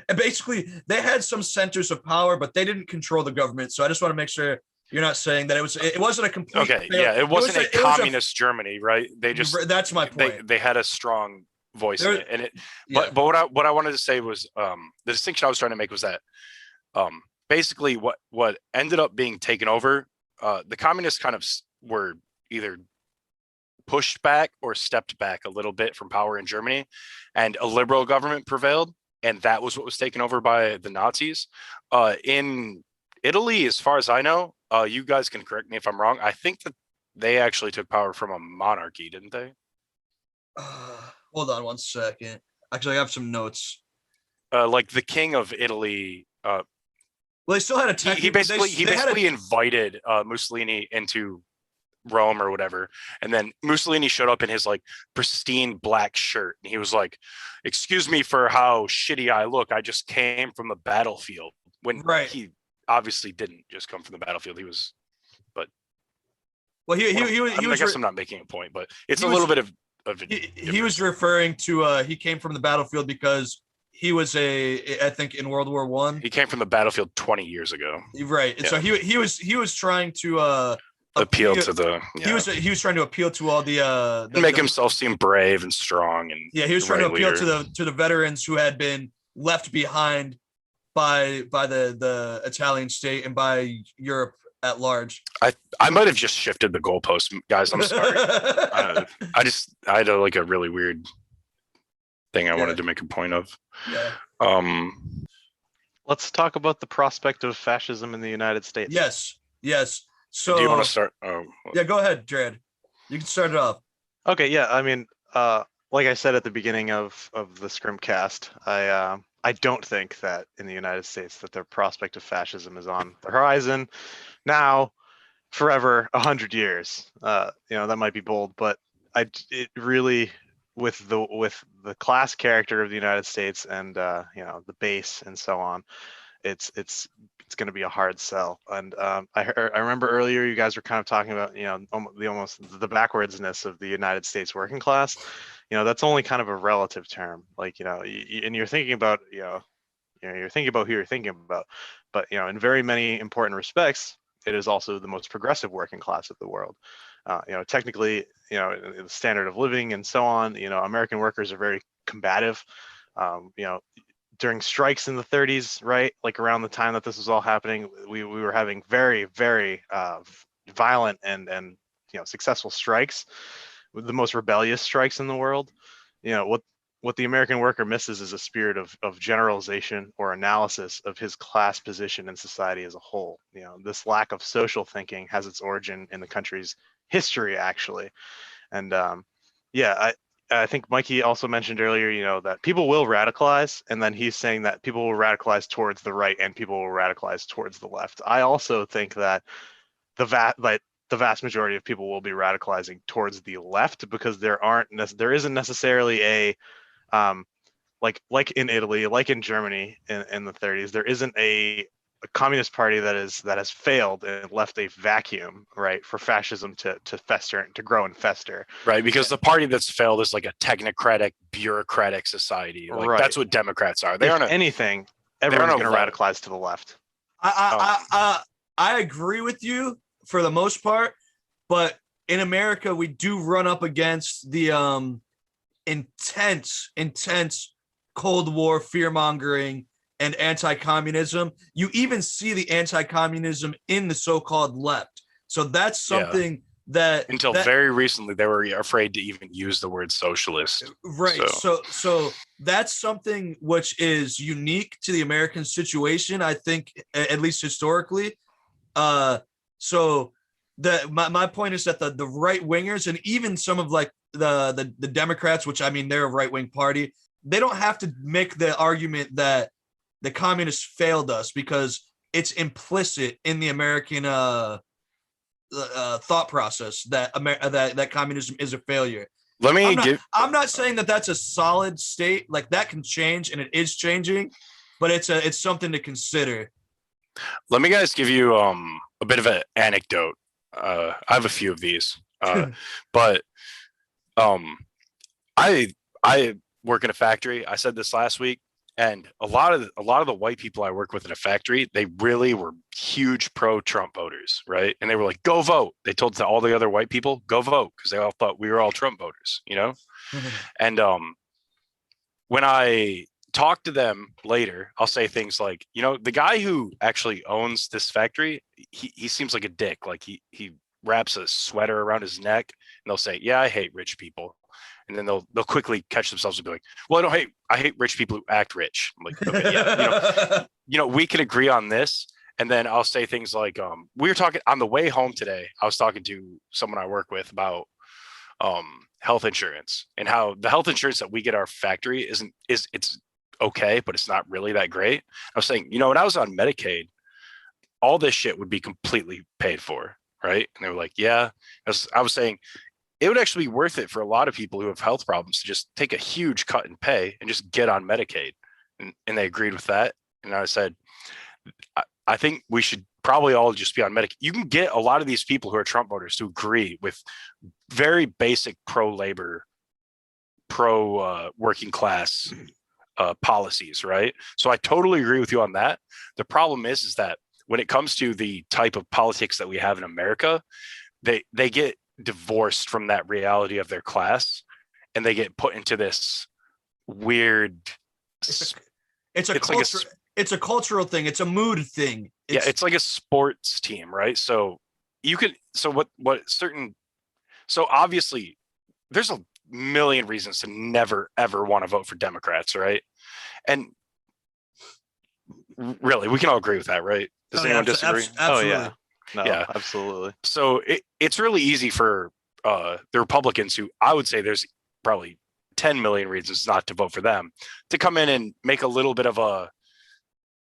and basically they had some centers of power, but they didn't control the government. So I just want to make sure you're not saying that it wasn't a complete it wasn't a communist Germany, right? They just that's my point. They had a strong voice in it, and but what I wanted to say was the distinction I was trying to make was that basically what ended up being taken over, the communists kind of were either pushed back or stepped back a little bit from power in Germany, and a liberal government prevailed, and that was what was taken over by the Nazis. In Italy, as far as I know, you guys can correct me if I'm wrong, I think that they actually took power from a monarchy, didn't they? Hold on one second. Actually, I have some notes. Like the king of Italy. Well, they still had a. He basically invited Mussolini into Rome or whatever, and then Mussolini showed up in his like pristine black shirt, and he was like, "Excuse me for how shitty I look. I just came from the battlefield." When he obviously didn't just come from the battlefield. He was, but well, I guess I'm not making a point, but it's a little bit of. He was referring to he came from the battlefield because he was I think in World War I. He came from the battlefield 20 years ago. Right. And so he was trying to appeal to the he was trying to appeal to all the make himself seem brave and strong, and he was trying to appeal to the veterans who had been left behind by the Italian state and by Europe at large. I might have just shifted the goalposts, guys. I'm sorry. I had a really weird thing I wanted to make a point of. Yeah. Let's talk about the prospect of fascism in the United States. Yes. So do you want to start? Yeah, go ahead, Jared. You can start it off. Okay, yeah. I mean, like I said at the beginning of the Scrimpcast, I don't think that in the United States that the prospect of fascism is on the horizon now, forever, 100 years. That might be bold, but it really, with the class character of the United States and the base and so on, it's going to be a hard sell. And I remember earlier you guys were kind of talking about the backwardsness of the United States working class. That's only kind of a relative term. Like and you're thinking about you're thinking about who you're thinking about, but in very many important respects, it is also the most progressive working class of the world. Technically, the standard of living and so on. American workers are very combative. During strikes in the 30s, right? Like around the time that this was all happening, we were having very, very violent and successful strikes, with the most rebellious strikes in the world. What the American worker misses is a spirit of generalization or analysis of his class position in society as a whole. This lack of social thinking has its origin in the country's history, actually. And I think Mikey also mentioned earlier, that people will radicalize, and then he's saying that people will radicalize towards the right and people will radicalize towards the left. I also think that the vast majority of people will be radicalizing towards the left, because there isn't necessarily a like in Italy, like in Germany in the 30s, there isn't a communist party that has failed and left a vacuum, right, for fascism to fester and to grow and fester. Right, because the party that's failed is like a technocratic, bureaucratic society. Like right. That's what Democrats are. Anything, everyone's going to radicalize to the left. I agree with you for the most part, but in America we do run up against the intense Cold War fear-mongering and anti-communism. You even see the anti-communism in the so-called left. So that's something that very recently they were afraid to even use the word socialist. Right. So that's something which is unique to the American situation, I think, at least historically. So my point is that the right wingers and even some of like the Democrats, which I mean they're a right-wing party, they don't have to make the argument that the communists failed us, because it's implicit in the American thought process that that communism is a failure. I'm not saying that that's a solid state. Like that can change, and it is changing, but it's something to consider. Let me guys give you a bit of an anecdote. I have a few of these, but I work in a factory. I said this last week. And a lot of the white people I work with in a factory, they really were huge pro-Trump voters, right? And they were like, "Go vote." They told all the other white people, "Go vote," because they all thought we were all Trump voters, And when I talk to them later, I'll say things like, the guy who actually owns this factory, he seems like a dick. Like he wraps a sweater around his neck, and they'll say, "Yeah, I hate rich people." And then they'll quickly catch themselves and be like, "Well, I hate rich people who act rich." I'm like, okay, yeah, we can agree on this. And then I'll say things like, we were talking on the way home today. I was talking to someone I work with about health insurance, and how the health insurance that we get at our factory it's okay, but it's not really that great. I was saying, when I was on Medicaid, all this shit would be completely paid for, right? And they were like, "Yeah." I was saying, it would actually be worth it for a lot of people who have health problems to just take a huge cut in pay and just get on Medicaid. And they agreed with that. And I said, I think we should probably all just be on Medicaid. You can get a lot of these people who are Trump voters to agree with very basic pro-labor, pro-working class policies, right? So I totally agree with you on that. The problem is that when it comes to the type of politics that we have in America, they get divorced from that reality of their class, and they get put into this weird. It's a It's like a culture. It's a cultural thing. It's a mood thing. It's like a sports team, right? So you could, so obviously there's a million reasons to never ever want to vote for Democrats, right? And really, we can all agree with that, right? Does anyone disagree? Absolutely. Oh yeah. No, Yeah. absolutely. So it's really easy for the Republicans, who I would say there's probably 10 million reasons not to vote for them, to come in and make a little bit of a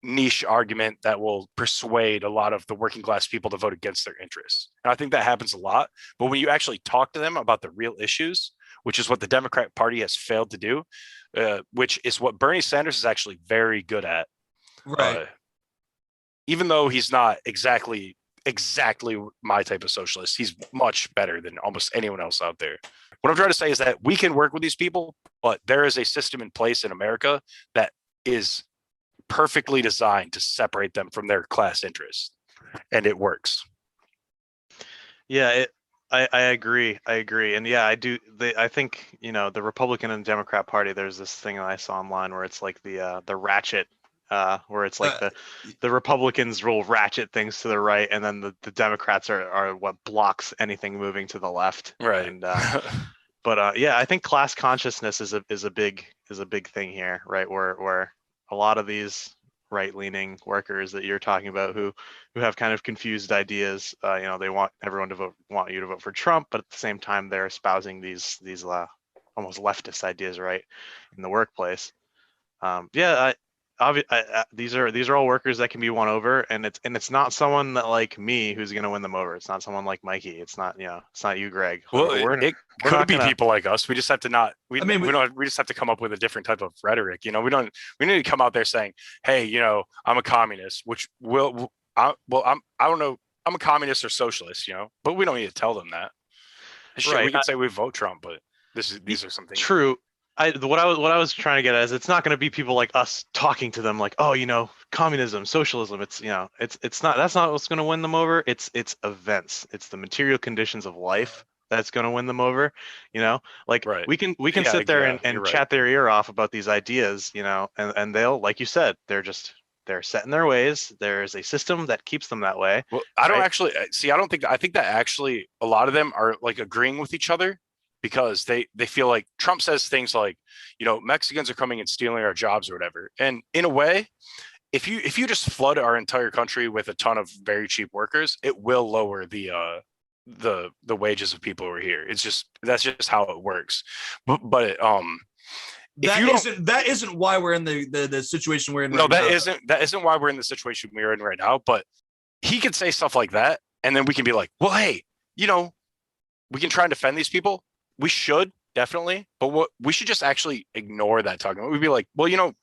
niche argument that will persuade a lot of the working class people to vote against their interests. And I think that happens a lot. But when you actually talk to them about the real issues, which is what the Democrat Party has failed to do, which is what Bernie Sanders is actually very good at. Right. Even though he's not exactly my type of socialist, he's much better than almost anyone else out there. What I'm trying to say is that we can work with these people, but there is a system in place in America that is perfectly designed to separate them from their class interests, and it works. Yeah, I agree. And yeah, I think, the Republican and Democrat Party, there's this thing that I saw online where it's like the ratchet, where it's like the Republicans will ratchet things to the right, and then the Democrats are what blocks anything moving to the left. Right. And but yeah, I think class consciousness is a big thing here, right? Where a lot of these right-leaning workers that you're talking about who have kind of confused ideas, they want you to vote for Trump, but at the same time they're espousing these almost leftist ideas, right, in the workplace. These are all workers that can be won over, and it's not someone that like me who's going to win them over. It's not someone like Mikey. It's not you, Greg. Well, it could be people like us. We just have to not. We just have to come up with a different type of rhetoric. We need to come out there saying, "Hey, I'm a communist," which I don't know. I'm a communist or socialist, but we don't need to tell them that. Sure, right. We can say we vote Trump, but these are some things. True. What I was trying to get at is it's not going to be people like us talking to them like, oh, communism, socialism. It's it's not, that's not what's going to win them over. It's events. It's the material conditions of life that's going to win them over. Right. we can sit there and chat their ear off about these ideas, and they'll, like you said, they're set in their ways. There's a system that keeps them that way. Well, I don't actually see. I think that actually a lot of them are like agreeing with each other, because they feel like Trump says things like, Mexicans are coming and stealing our jobs or whatever. And in a way, if you just flood our entire country with a ton of very cheap workers, it will lower the wages of people who are here. That's just how it works. But that isn't why we're in the situation we're in right now. No, that isn't why we're in the situation we're in right now. But he could say stuff like that, and then we can be like, well, hey, we can try and defend these people. We should, definitely, but we should just actually ignore that talking. We'd be like, well,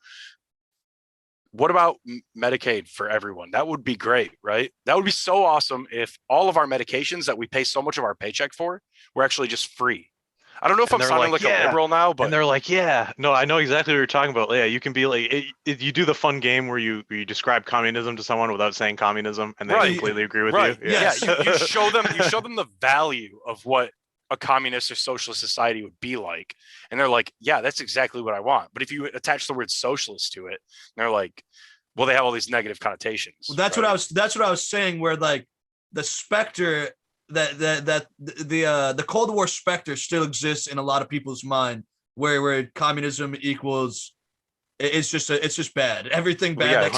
what about Medicaid for everyone? That would be great, right? That would be so awesome if all of our medications that we pay so much of our paycheck for were actually just free. I don't know if I'm sounding like a liberal now, but... And they're like, yeah, no, I know exactly what you're talking about. Yeah, you can be like, you do the fun game where you describe communism to someone without saying communism, and they completely agree with you. Yeah, you show them the value of what a communist or socialist society would be like, and they're like, yeah, that's exactly what I want. But if you attach the word socialist to it, they're like, well, they have all these negative connotations. Well, that's what I was saying, where like the specter that the Cold War specter still exists in a lot of people's mind, where communism equals it's just bad. Everything bad. That's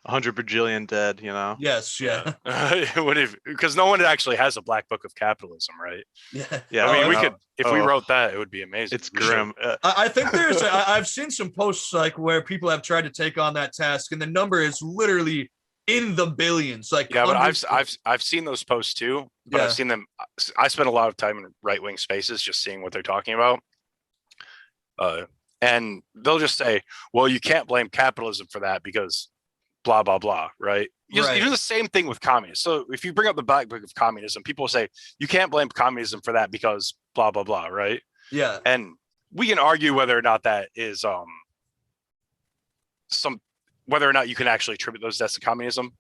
100 bajillion dead, Yes, yeah. Because no one actually has a black book of capitalism, right? Yeah. I mean, if we wrote that, it would be amazing. It's grim. I think I've seen some posts like where people have tried to take on that task, and the number is literally in the billions. Like, yeah, but I've seen those posts too. But I've seen them. I spend a lot of time in right-wing spaces just seeing what they're talking about. And they'll just say, well, you can't blame capitalism for that because blah, blah, blah, right? You do the same thing with communists. So if you bring up the black book of communism, people will say, you can't blame communism for that because blah, blah, blah, right? Yeah. And we can argue whether or not that is whether or not you can actually attribute those deaths to communism.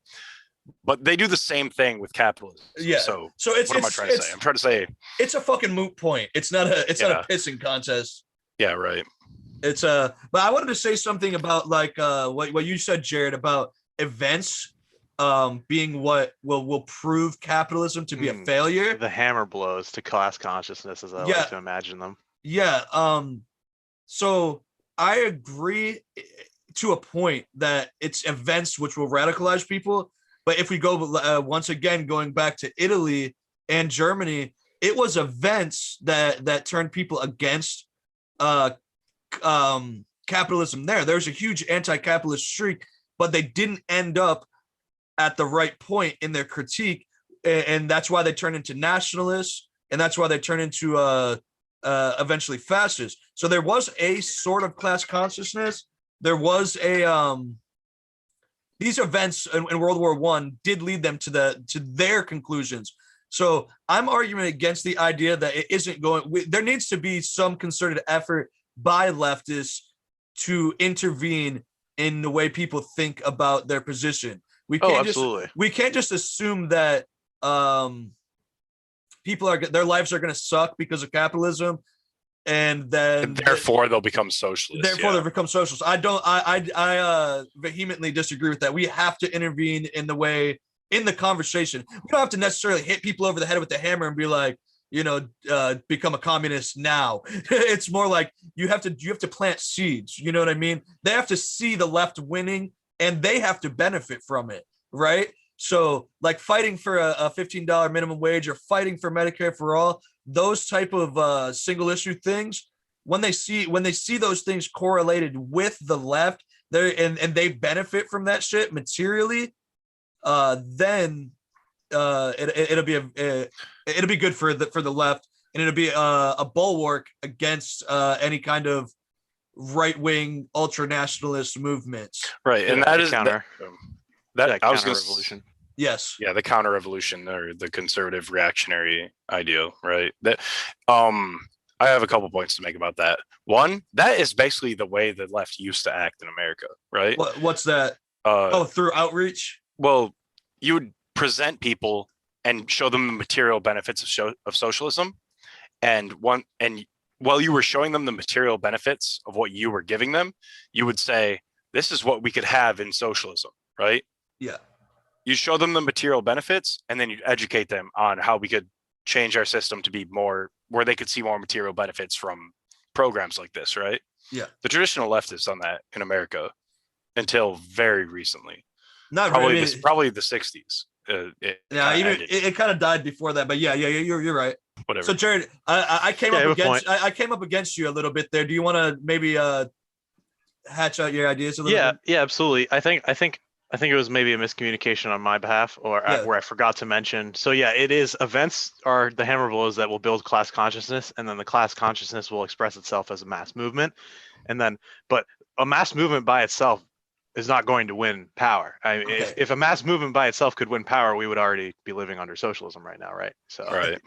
But they do the same thing with capitalism. Yeah. So it's what am I trying to say? I'm trying to say it's a fucking moot point. It's not a Yeah. pissing contest. yeah, right. It's but I wanted to say something about like what you said, Jared, about events being what will prove capitalism to be a failure. The hammer blows to class consciousness, as I like to imagine them. Yeah. So I agree to a point that it's events which will radicalize people. But if we go once again, going back to Italy and Germany, it was events that turned people against capitalism there. There's a huge anti-capitalist streak, but they didn't end up at the right point in their critique. And that's why they turn into nationalists. And that's why they turn into eventually fascists. So there was a sort of class consciousness. There was a these events in World War I did lead them to their conclusions. So I'm arguing against the idea that it isn't going. There needs to be some concerted effort by leftists to intervene in the way people think about their position. We can't just assume that people their lives are going to suck because of capitalism, and therefore they'll become socialists. Therefore, they'll become socialists. I vehemently disagree with that. We have to intervene in the conversation. We don't have to necessarily hit people over the head with the hammer and be like, become a communist now. It's more like you have to plant seeds. You know what I mean? They have to see the left winning, and they have to benefit from it, right? So, like fighting for a $15 minimum wage or fighting for Medicare for all, those type of single issue things, when they see those things correlated with the left, and they benefit from that shit materially, then it'll be good for the left, and it'll be a bulwark against any kind of right-wing ultra nationalist movements. Right, and that is counter. That I was counter going revolution. Yes. Yeah, the counter revolution or the conservative reactionary ideal, right? That I have a couple points to make about that. One, that is basically the way the left used to act in America, right? What's that? Through outreach? Well, you would present people and show them the material benefits of socialism, and while you were showing them the material benefits of what you were giving them, you would say, "This is what we could have in socialism," right? Yeah. You show them the material benefits, and then you educate them on how we could change our system to be more where they could see more material benefits from programs like this, right? Yeah. The traditional left has done that in America until very recently. Probably the 60s. It kind of died before that, but you're right. Whatever. So Jared, I came up against you a little bit there. Do you want to maybe hatch out your ideas a little bit? Yeah, absolutely. I think it was maybe a miscommunication on my behalf, or where I forgot to mention. So yeah, it is. Events are the hammer blows that will build class consciousness, and then the class consciousness will express itself as a mass movement, but a mass movement by itself is not going to win power. I mean, if a mass movement by itself could win power, we would already be living under socialism right now, right? So right.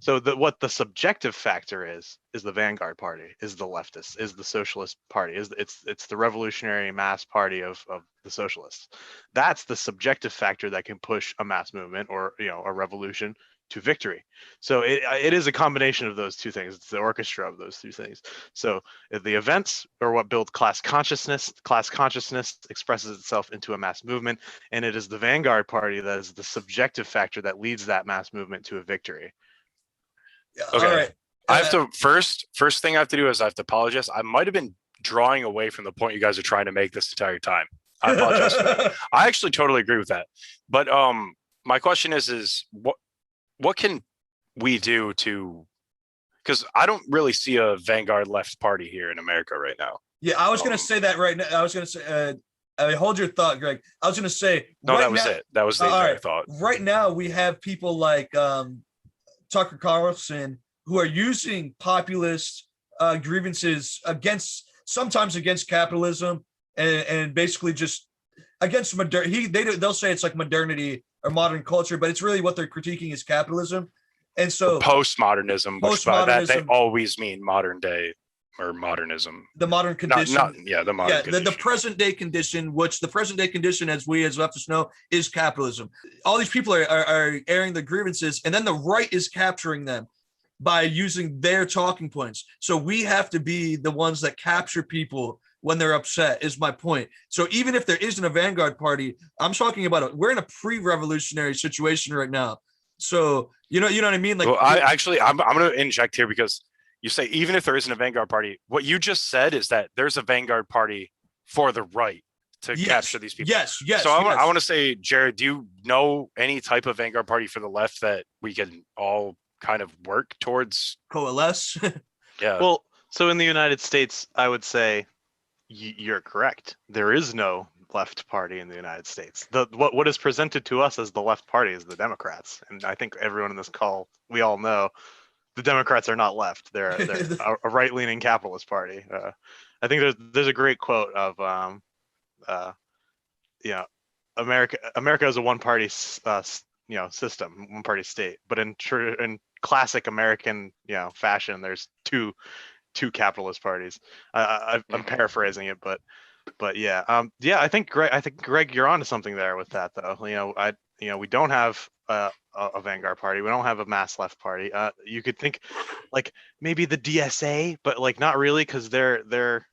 So what the subjective factor is the vanguard party, is the leftist, is the socialist party, it's the revolutionary mass party of the socialists. That's the subjective factor that can push a mass movement or a revolution to victory. So it is a combination of those two things. It's the orchestra of those two things. So the events are what build class consciousness. Class consciousness expresses itself into a mass movement, and it is the vanguard party that is the subjective factor that leads that mass movement to a victory. Okay. All right. I have to first thing I have to do is I have to apologize. I might have been drawing away from the point you guys are trying to make this entire time. I apologize for that. I actually totally agree with that. But my question is what can we do to, because I don't really see a vanguard left party here in America right now. Yeah, I was going to say that right now. I was going to say, hold your thought, Greg. I was going to say. No, that was it. That was the entire thought. Right now, we have people like Tucker Carlson who are using populist grievances sometimes against capitalism and basically just against modern. They'll say it's like modernity or modern culture, but it's really what they're critiquing is capitalism. And so postmodernism, which by that they always mean modern day or modernism. The modern condition. The modern condition. The present day condition, which the present day condition, as we as leftists know, is capitalism. All these people are airing their grievances, and then the right is capturing them by using their talking points. So we have to be the ones that capture people when they're upset, is my point. So even if there isn't a vanguard party, I'm talking about it. We're in a pre-revolutionary situation right now. So you know what I mean? Like, well, I'm going to inject here, because you say even if there isn't a vanguard party, what you just said is that there's a vanguard party for the right to capture these people. Yes. So I want to say, Jared, do you know any type of vanguard party for the left that we can all kind of work towards? Coalesce. Yeah. Well, so in the United States, I would say you're correct. There is no left party in the United States. What is presented to us as the left party is the Democrats, and I think everyone in this call, we all know, the Democrats are not left. They're a right-leaning capitalist party. I think there's a great quote of America is a one-party system, one-party state, but in classic American fashion, there's two capitalist parties. I'm paraphrasing it, but yeah, I think Greg, you're onto something there with that, though. We don't have a vanguard party. We don't have a mass left party. You could think like maybe the DSA, but like not really, because their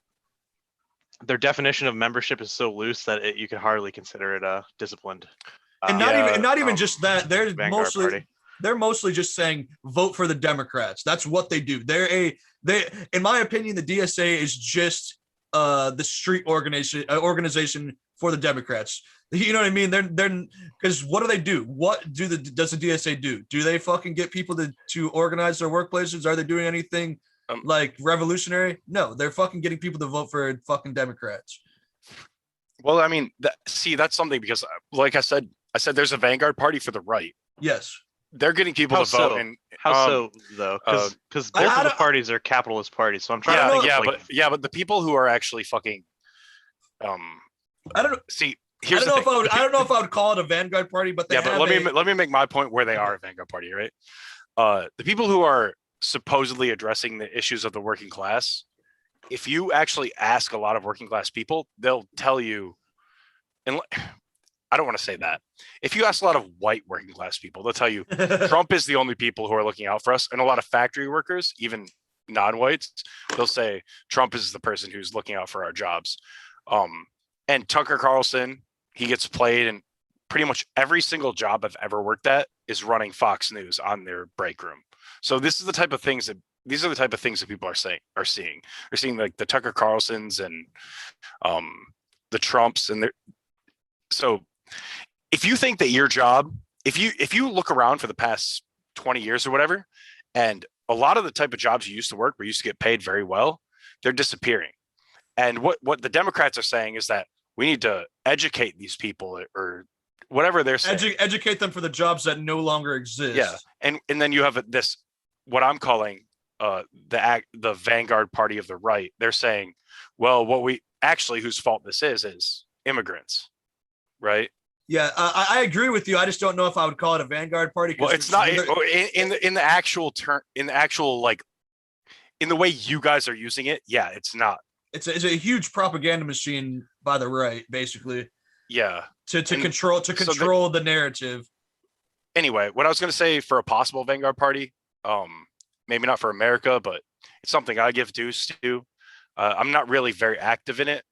definition of membership is so loose that you could hardly consider it a disciplined. And not even just that. They're mostly just saying vote for the Democrats. That's what they do. They in my opinion, the DSA is just the street organization for the Democrats. You know what I mean? They're because what do they do? What does the DSA do? Do they fucking get people to organize their workplaces? Are they doing anything like revolutionary? No, they're fucking getting people to vote for fucking Democrats. Well, I mean, that's something, because like I said there's a vanguard party for the right. Yes. They're getting people to vote. And how so though? Because both of the parties are capitalist parties. So I'm trying to but the people who are actually fucking I don't know. See, I don't know if I would call it a vanguard party, but let me make my point where they are a vanguard party, right? The people who are supposedly addressing the issues of the working class, if you actually ask a lot of working class people, they'll tell you, and I don't want to say that. If you ask a lot of white working class people, they'll tell you Trump is the only people who are looking out for us. And a lot of factory workers, even non-whites, they'll say Trump is the person who's looking out for our jobs. And Tucker Carlson, he gets played in pretty much every single job I've ever worked at is running Fox News on their break room. So these are the type of things that people are seeing. They're seeing like the Tucker Carlsons and the Trumps, and so if you think that your job, if you look around for the past 20 years or whatever, and a lot of the type of jobs you used to work where you used to get paid very well, they're disappearing. And what the Democrats are saying is that we need to educate these people, or whatever they're saying. Educate them for the jobs that no longer exist. Yeah. And then you have this, what I'm calling the vanguard party of the right. They're saying, well, whose fault this is immigrants, right? Yeah, I agree with you. I just don't know if I would call it a vanguard party. Well, it's not in the actual term, in the actual, like, in the way you guys are using it. Yeah, it's not. It's a huge propaganda machine by the right, basically. Yeah. To control the narrative. Anyway, what I was going to say for a possible vanguard party, maybe not for America, but it's something I give dues to. I'm not really very active in it.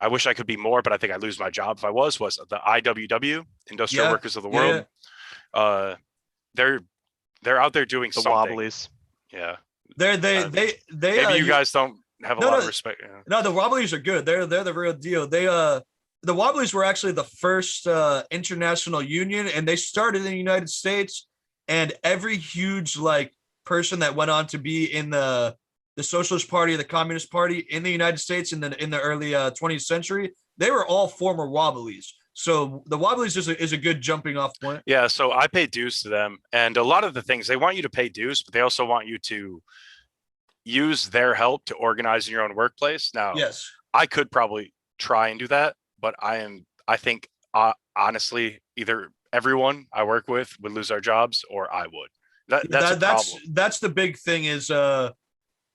I wish I could be more, but I think I'd lose my job if I was the IWW, Industrial Workers of the World. Yeah. They're out there doing the something. Wobblies. Yeah. They maybe you guys don't have a lot of respect. Yeah. No, the Wobblies are good. They're the real deal. The Wobblies were actually the first international union, and they started in the United States. And every huge person that went on to be in the Socialist Party or the Communist Party in the United States in the early 20th century, they were all former Wobblies. So the Wobblies is a good jumping off point. Yeah, so I pay dues to them, and a lot of the things, they want you to pay dues, but they also want you to use their help to organize in your own workplace. Now, yes, I could probably try and do that, but I think honestly, either everyone I work with would lose our jobs, or I would. That's the problem. That's the big thing is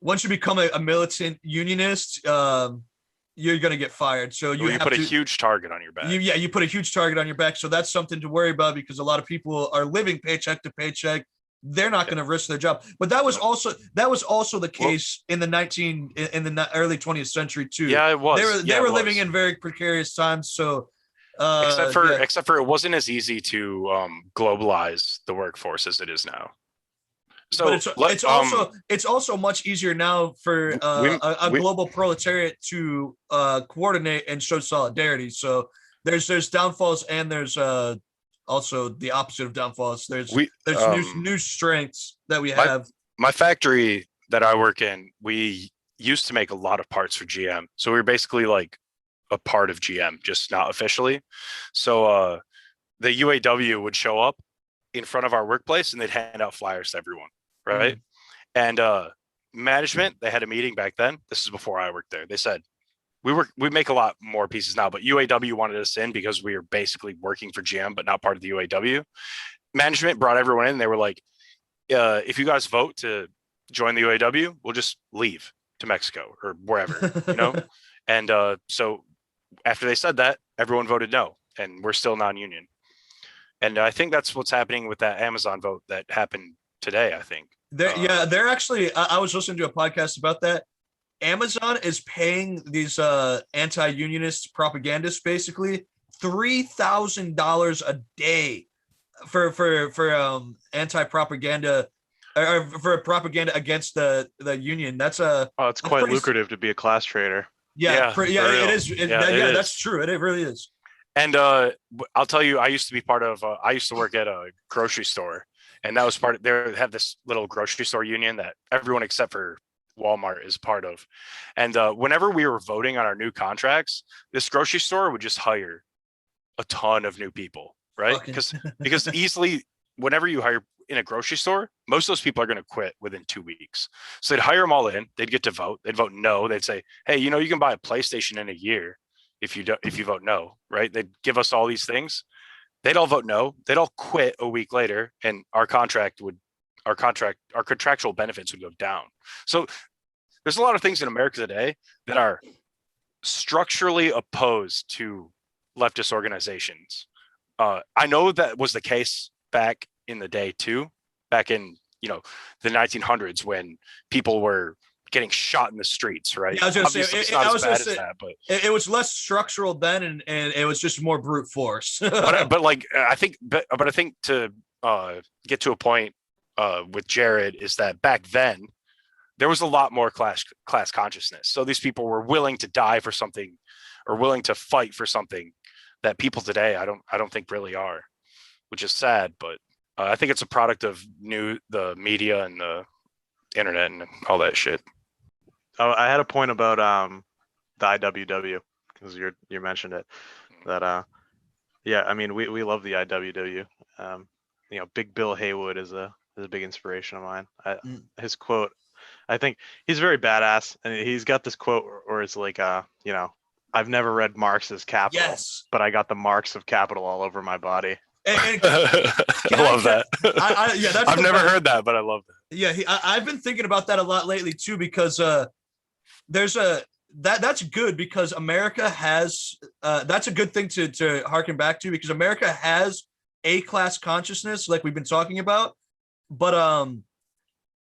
once you become a militant unionist, you're going to get fired. So you put a huge target on your back. You put a huge target on your back. So that's something to worry about, because a lot of people are living paycheck to paycheck. They're not going to risk their job. But that was also the case in the early 20th century too. Yeah, it was. They were living in very precarious times. So except for it wasn't as easy to globalize the workforce as it is now. So but it's also much easier now for a global proletariat to coordinate and show solidarity. So there's downfalls, and there's also the opposite of downfalls. There's new strengths that we have. My factory that I work in, we used to make a lot of parts for GM. So we were basically like a part of GM, just not officially. So the UAW would show up in front of our workplace and they'd hand out flyers to everyone, right? And management, they had a meeting back then. This is before I worked there. They said, we make a lot more pieces now, but UAW wanted us in because we were basically working for GM, but not part of the UAW. Management brought everyone in. They were like, if you guys vote to join the UAW, we'll just leave to Mexico or wherever, you know? And so after they said that, everyone voted no, and we're still non-union. And I think that's what's happening with that Amazon vote that happened today, I think. They're actually, I was listening to a podcast about that. Amazon is paying these anti-unionist propagandists basically $3,000 a day for anti-propaganda, or for propaganda against the union. It's quite lucrative to be a class trader. It is. That's true. It really is. And I'll tell you, I used to work at a grocery store, and that was they have this little grocery store union that everyone except for Walmart is part of. And whenever we were voting on our new contracts, this grocery store would just hire a ton of new people, right? Because easily, whenever you hire in a grocery store, most of those people are going to quit within 2 weeks. So they'd hire them all in. They'd get to vote. They'd vote no. They'd say, hey, you can buy a PlayStation in a year if you vote no, right? They'd give us all these things. They'd all vote no. They'd all quit a week later, and our contractual benefits would go down. So there's a lot of things in America today that are structurally opposed to leftist organizations. I know that was the case back in the day too, back in the 1900s when people were getting shot in the streets, right? Yeah, I was going to say, it was less structural then, and it was just more brute force. I think to get to a point with Jared is that back then there was a lot more class consciousness. So these people were willing to die for something, or willing to fight for something that people today I don't think really are, which is sad. But I think it's a product of the media and the internet and all that shit. I had a point about the IWW, because you mentioned it. That I mean, we love the IWW. Big Bill Haywood is a big inspiration of mine. His quote, I think he's very badass, and he's got this quote where it's like, I've never read Marx's Capital, but I got the marks of capital all over my body. I love that. I've never heard that, but I love that. Yeah, I've been thinking about that a lot lately too, because that's good, because America has that's a good thing to harken back to, because America has a class consciousness like we've been talking about, but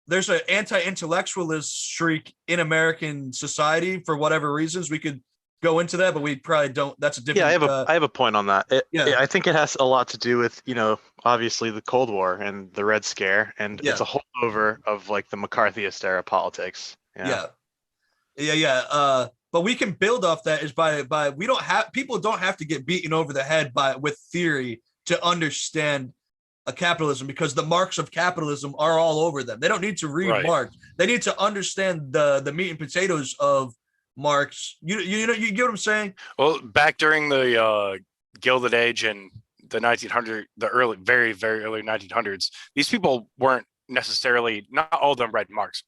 there's an anti-intellectualist streak in American society for whatever reasons. We could go into that, but we probably don't. That's a different. I have a point on that. I think it has a lot to do with obviously the Cold War and the Red Scare, and it's a holdover of like the McCarthyist era politics. But we can build off that is by people don't have to get beaten over the head with theory to understand a capitalism, because the marks of capitalism are all over them. They don't need to read Marx. They need to understand the meat and potatoes of Marx. You get what I'm saying? Well, back during the Gilded Age and the 1900, the early, very, very early 1900s, these people weren't necessarily, not all of them read Marx.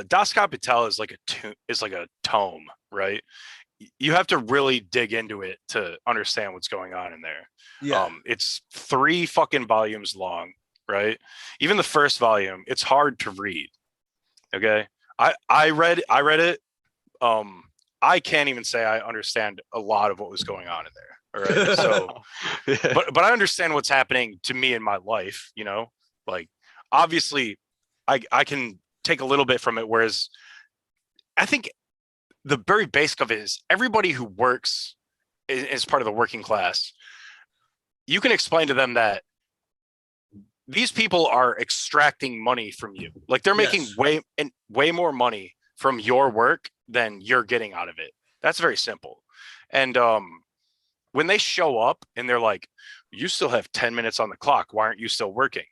Das Kapital is like a tome, right? You have to really dig into it to understand what's going on in there. It's 3 fucking volumes long, right? Even the first volume, it's hard to read. Okay, I read it. I can't even say I understand a lot of what was going on in there. All right. So but I understand what's happening to me in my life, you know, like obviously I can take a little bit from it, whereas I think the very basic of it is everybody who works is part of the working class. You can explain to them that these people are extracting money from you. Like they're making way more money from your work than you're getting out of it. That's very simple. And when they show up and they're like, you still have 10 minutes on the clock, why aren't you still working?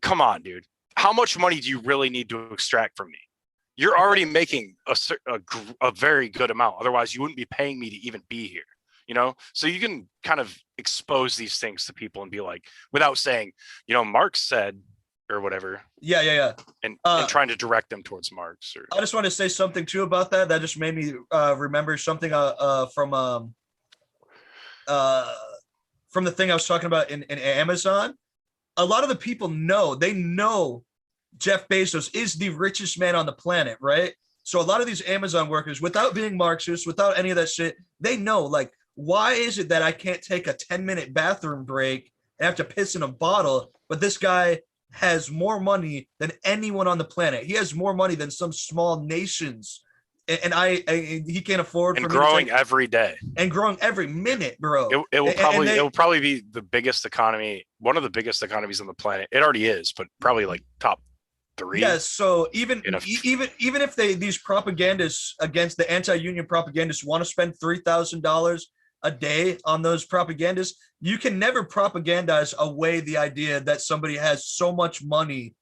Come on, dude. How much money do you really need to extract from me? You're already making a very good amount. Otherwise, you wouldn't be paying me to even be here. You know, so you can kind of expose these things to people and be like, without saying, you know, Marx said or whatever. Yeah. And trying to direct them towards Marx. Or I just want to say something too about that. That just made me remember something from the thing I was talking about in Amazon. A lot of the people know Jeff Bezos is the richest man on the planet, right? So a lot of these Amazon workers, without being Marxists, without any of that shit, they know, like, why is it that I can't take a 10-minute bathroom break and have to piss in a bottle, but this guy has more money than anyone on the planet. He has more money than some small nations, and he can't afford. And growing every day. And growing every minute, bro. It will probably be the biggest economy, one of the biggest economies on the planet. It already is, but probably like top 3. Yes, so even if these propagandists against the anti-union propagandists want to spend $3,000 a day on those propagandists, you can never propagandize away the idea that somebody has so much money,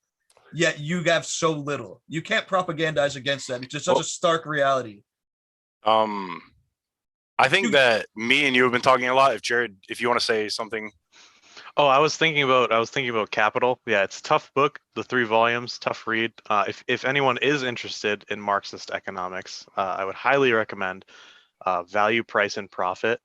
yet you have so little. You can't propagandize against that. It's just such a stark reality. I think that me and you have been talking a lot. If Jared, if you want to say something. Oh, I was thinking about Capital. Yeah, it's a tough book, the 3 volumes, tough read. If anyone is interested in Marxist economics, I would highly recommend Value, Price, and Profit,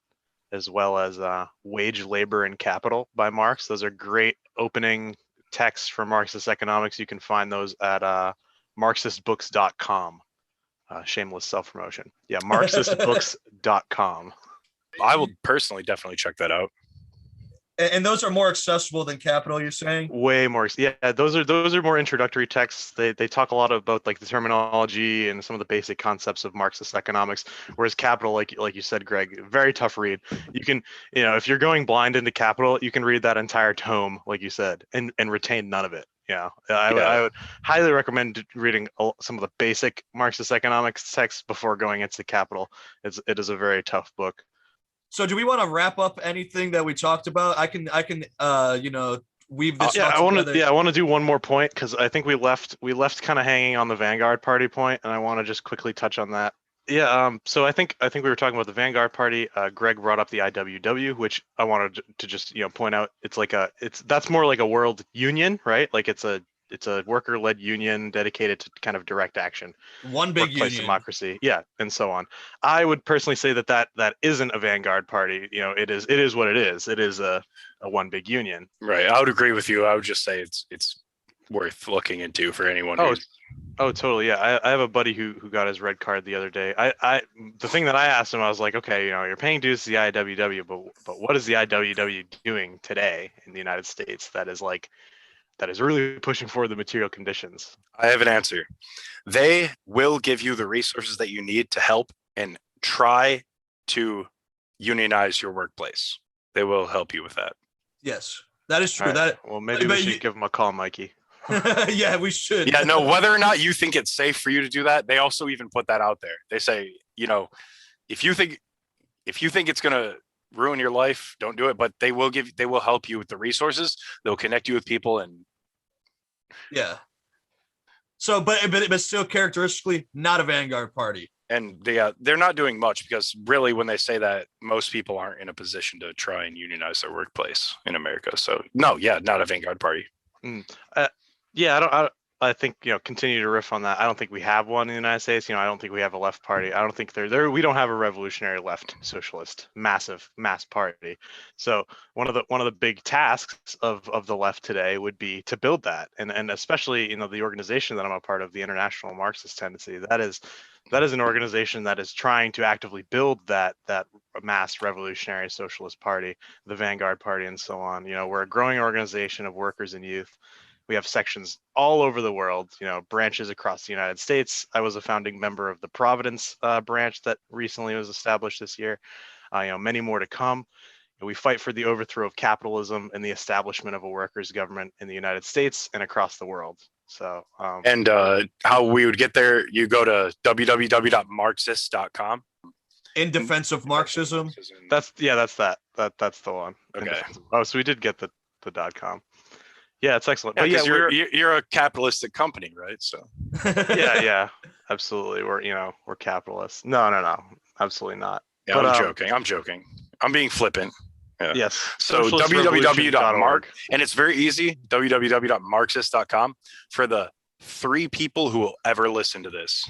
as well as Wage, Labor, and Capital by Marx. Those are great opening texts for Marxist economics. You can find those at marxistbooks.com. Shameless self-promotion. Yeah, marxistbooks.com. I will personally definitely check that out. And those are more accessible than Capital, you're saying? Way more. Yeah, those are more introductory texts. They talk a lot about like the terminology and some of the basic concepts of Marxist economics. Whereas Capital, like you said, Greg, very tough read. You can, if you're going blind into Capital, you can read that entire tome, like you said, and retain none of it. Yeah, I would highly recommend reading some of the basic Marxist economics texts before going into Capital. It is a very tough book. So do we want to wrap up anything that we talked about? I can weave this. I want to do one more point, because I think we left kind of hanging on the Vanguard Party point, and I want to just quickly touch on that. Yeah. So I think we were talking about the Vanguard Party. Greg brought up the IWW, which I wanted to just point out. That's more like a world union, right? Like it's a worker-led union dedicated to kind of direct action, one big workplace union, democracy, yeah, and so on. I would personally say that isn't a Vanguard Party. It is what it is. It is a one big union. Right. I would agree with you. I would just say it's worth looking into for anyone. Oh, totally. Yeah, I have a buddy who got his red card the other day. The thing that I asked him, I was like, okay, you're paying dues to the IWW, but what is the IWW doing today in the United States that is really pushing forward the material conditions? I have an answer. They will give you the resources that you need to help and try to unionize your workplace. They will help you with that. Yes, that is true. Right. Well, maybe we should give them a call, Mikey. Yeah, we should. Yeah, no, whether or not you think it's safe for you to do that, they also even put that out there. They say, if you think it's going to ruin your life, don't do it, but they will help you with the resources. They'll connect you with people, and yeah. So, but still characteristically not a Vanguard Party. And they're not doing much, because really when they say that, most people aren't in a position to try and unionize their workplace in America. So no, yeah, not a Vanguard Party. Yeah, I think, continue to riff on that. I don't think we have one in the United States. I don't think we have a left party. I don't think we don't have a revolutionary left socialist mass party. So one of the big tasks of the left today would be to build that, and especially the organization that I'm a part of, the International Marxist Tendency. That is an organization that is trying to actively build that mass revolutionary socialist party, the Vanguard Party, and so on. We're a growing organization of workers and youth. We have sections all over the world, branches across the United States. I was a founding member of the Providence branch that recently was established this year. Many more to come. We fight for the overthrow of capitalism and the establishment of a workers' government in the United States and across the world. So, and how we would get there, you go to www.marxist.com. In defense of Marxism. That's the one. Okay. Oh, so we did get the .com. Yeah, it's excellent. Yeah, but you're a capitalistic company, right? So yeah, absolutely. We're capitalists. No, absolutely not. Yeah, but, I'm joking. I'm being flippant. Yeah. Yes. So www.mark, and it's very easy. www.marxist.com for the 3 people who will ever listen to this.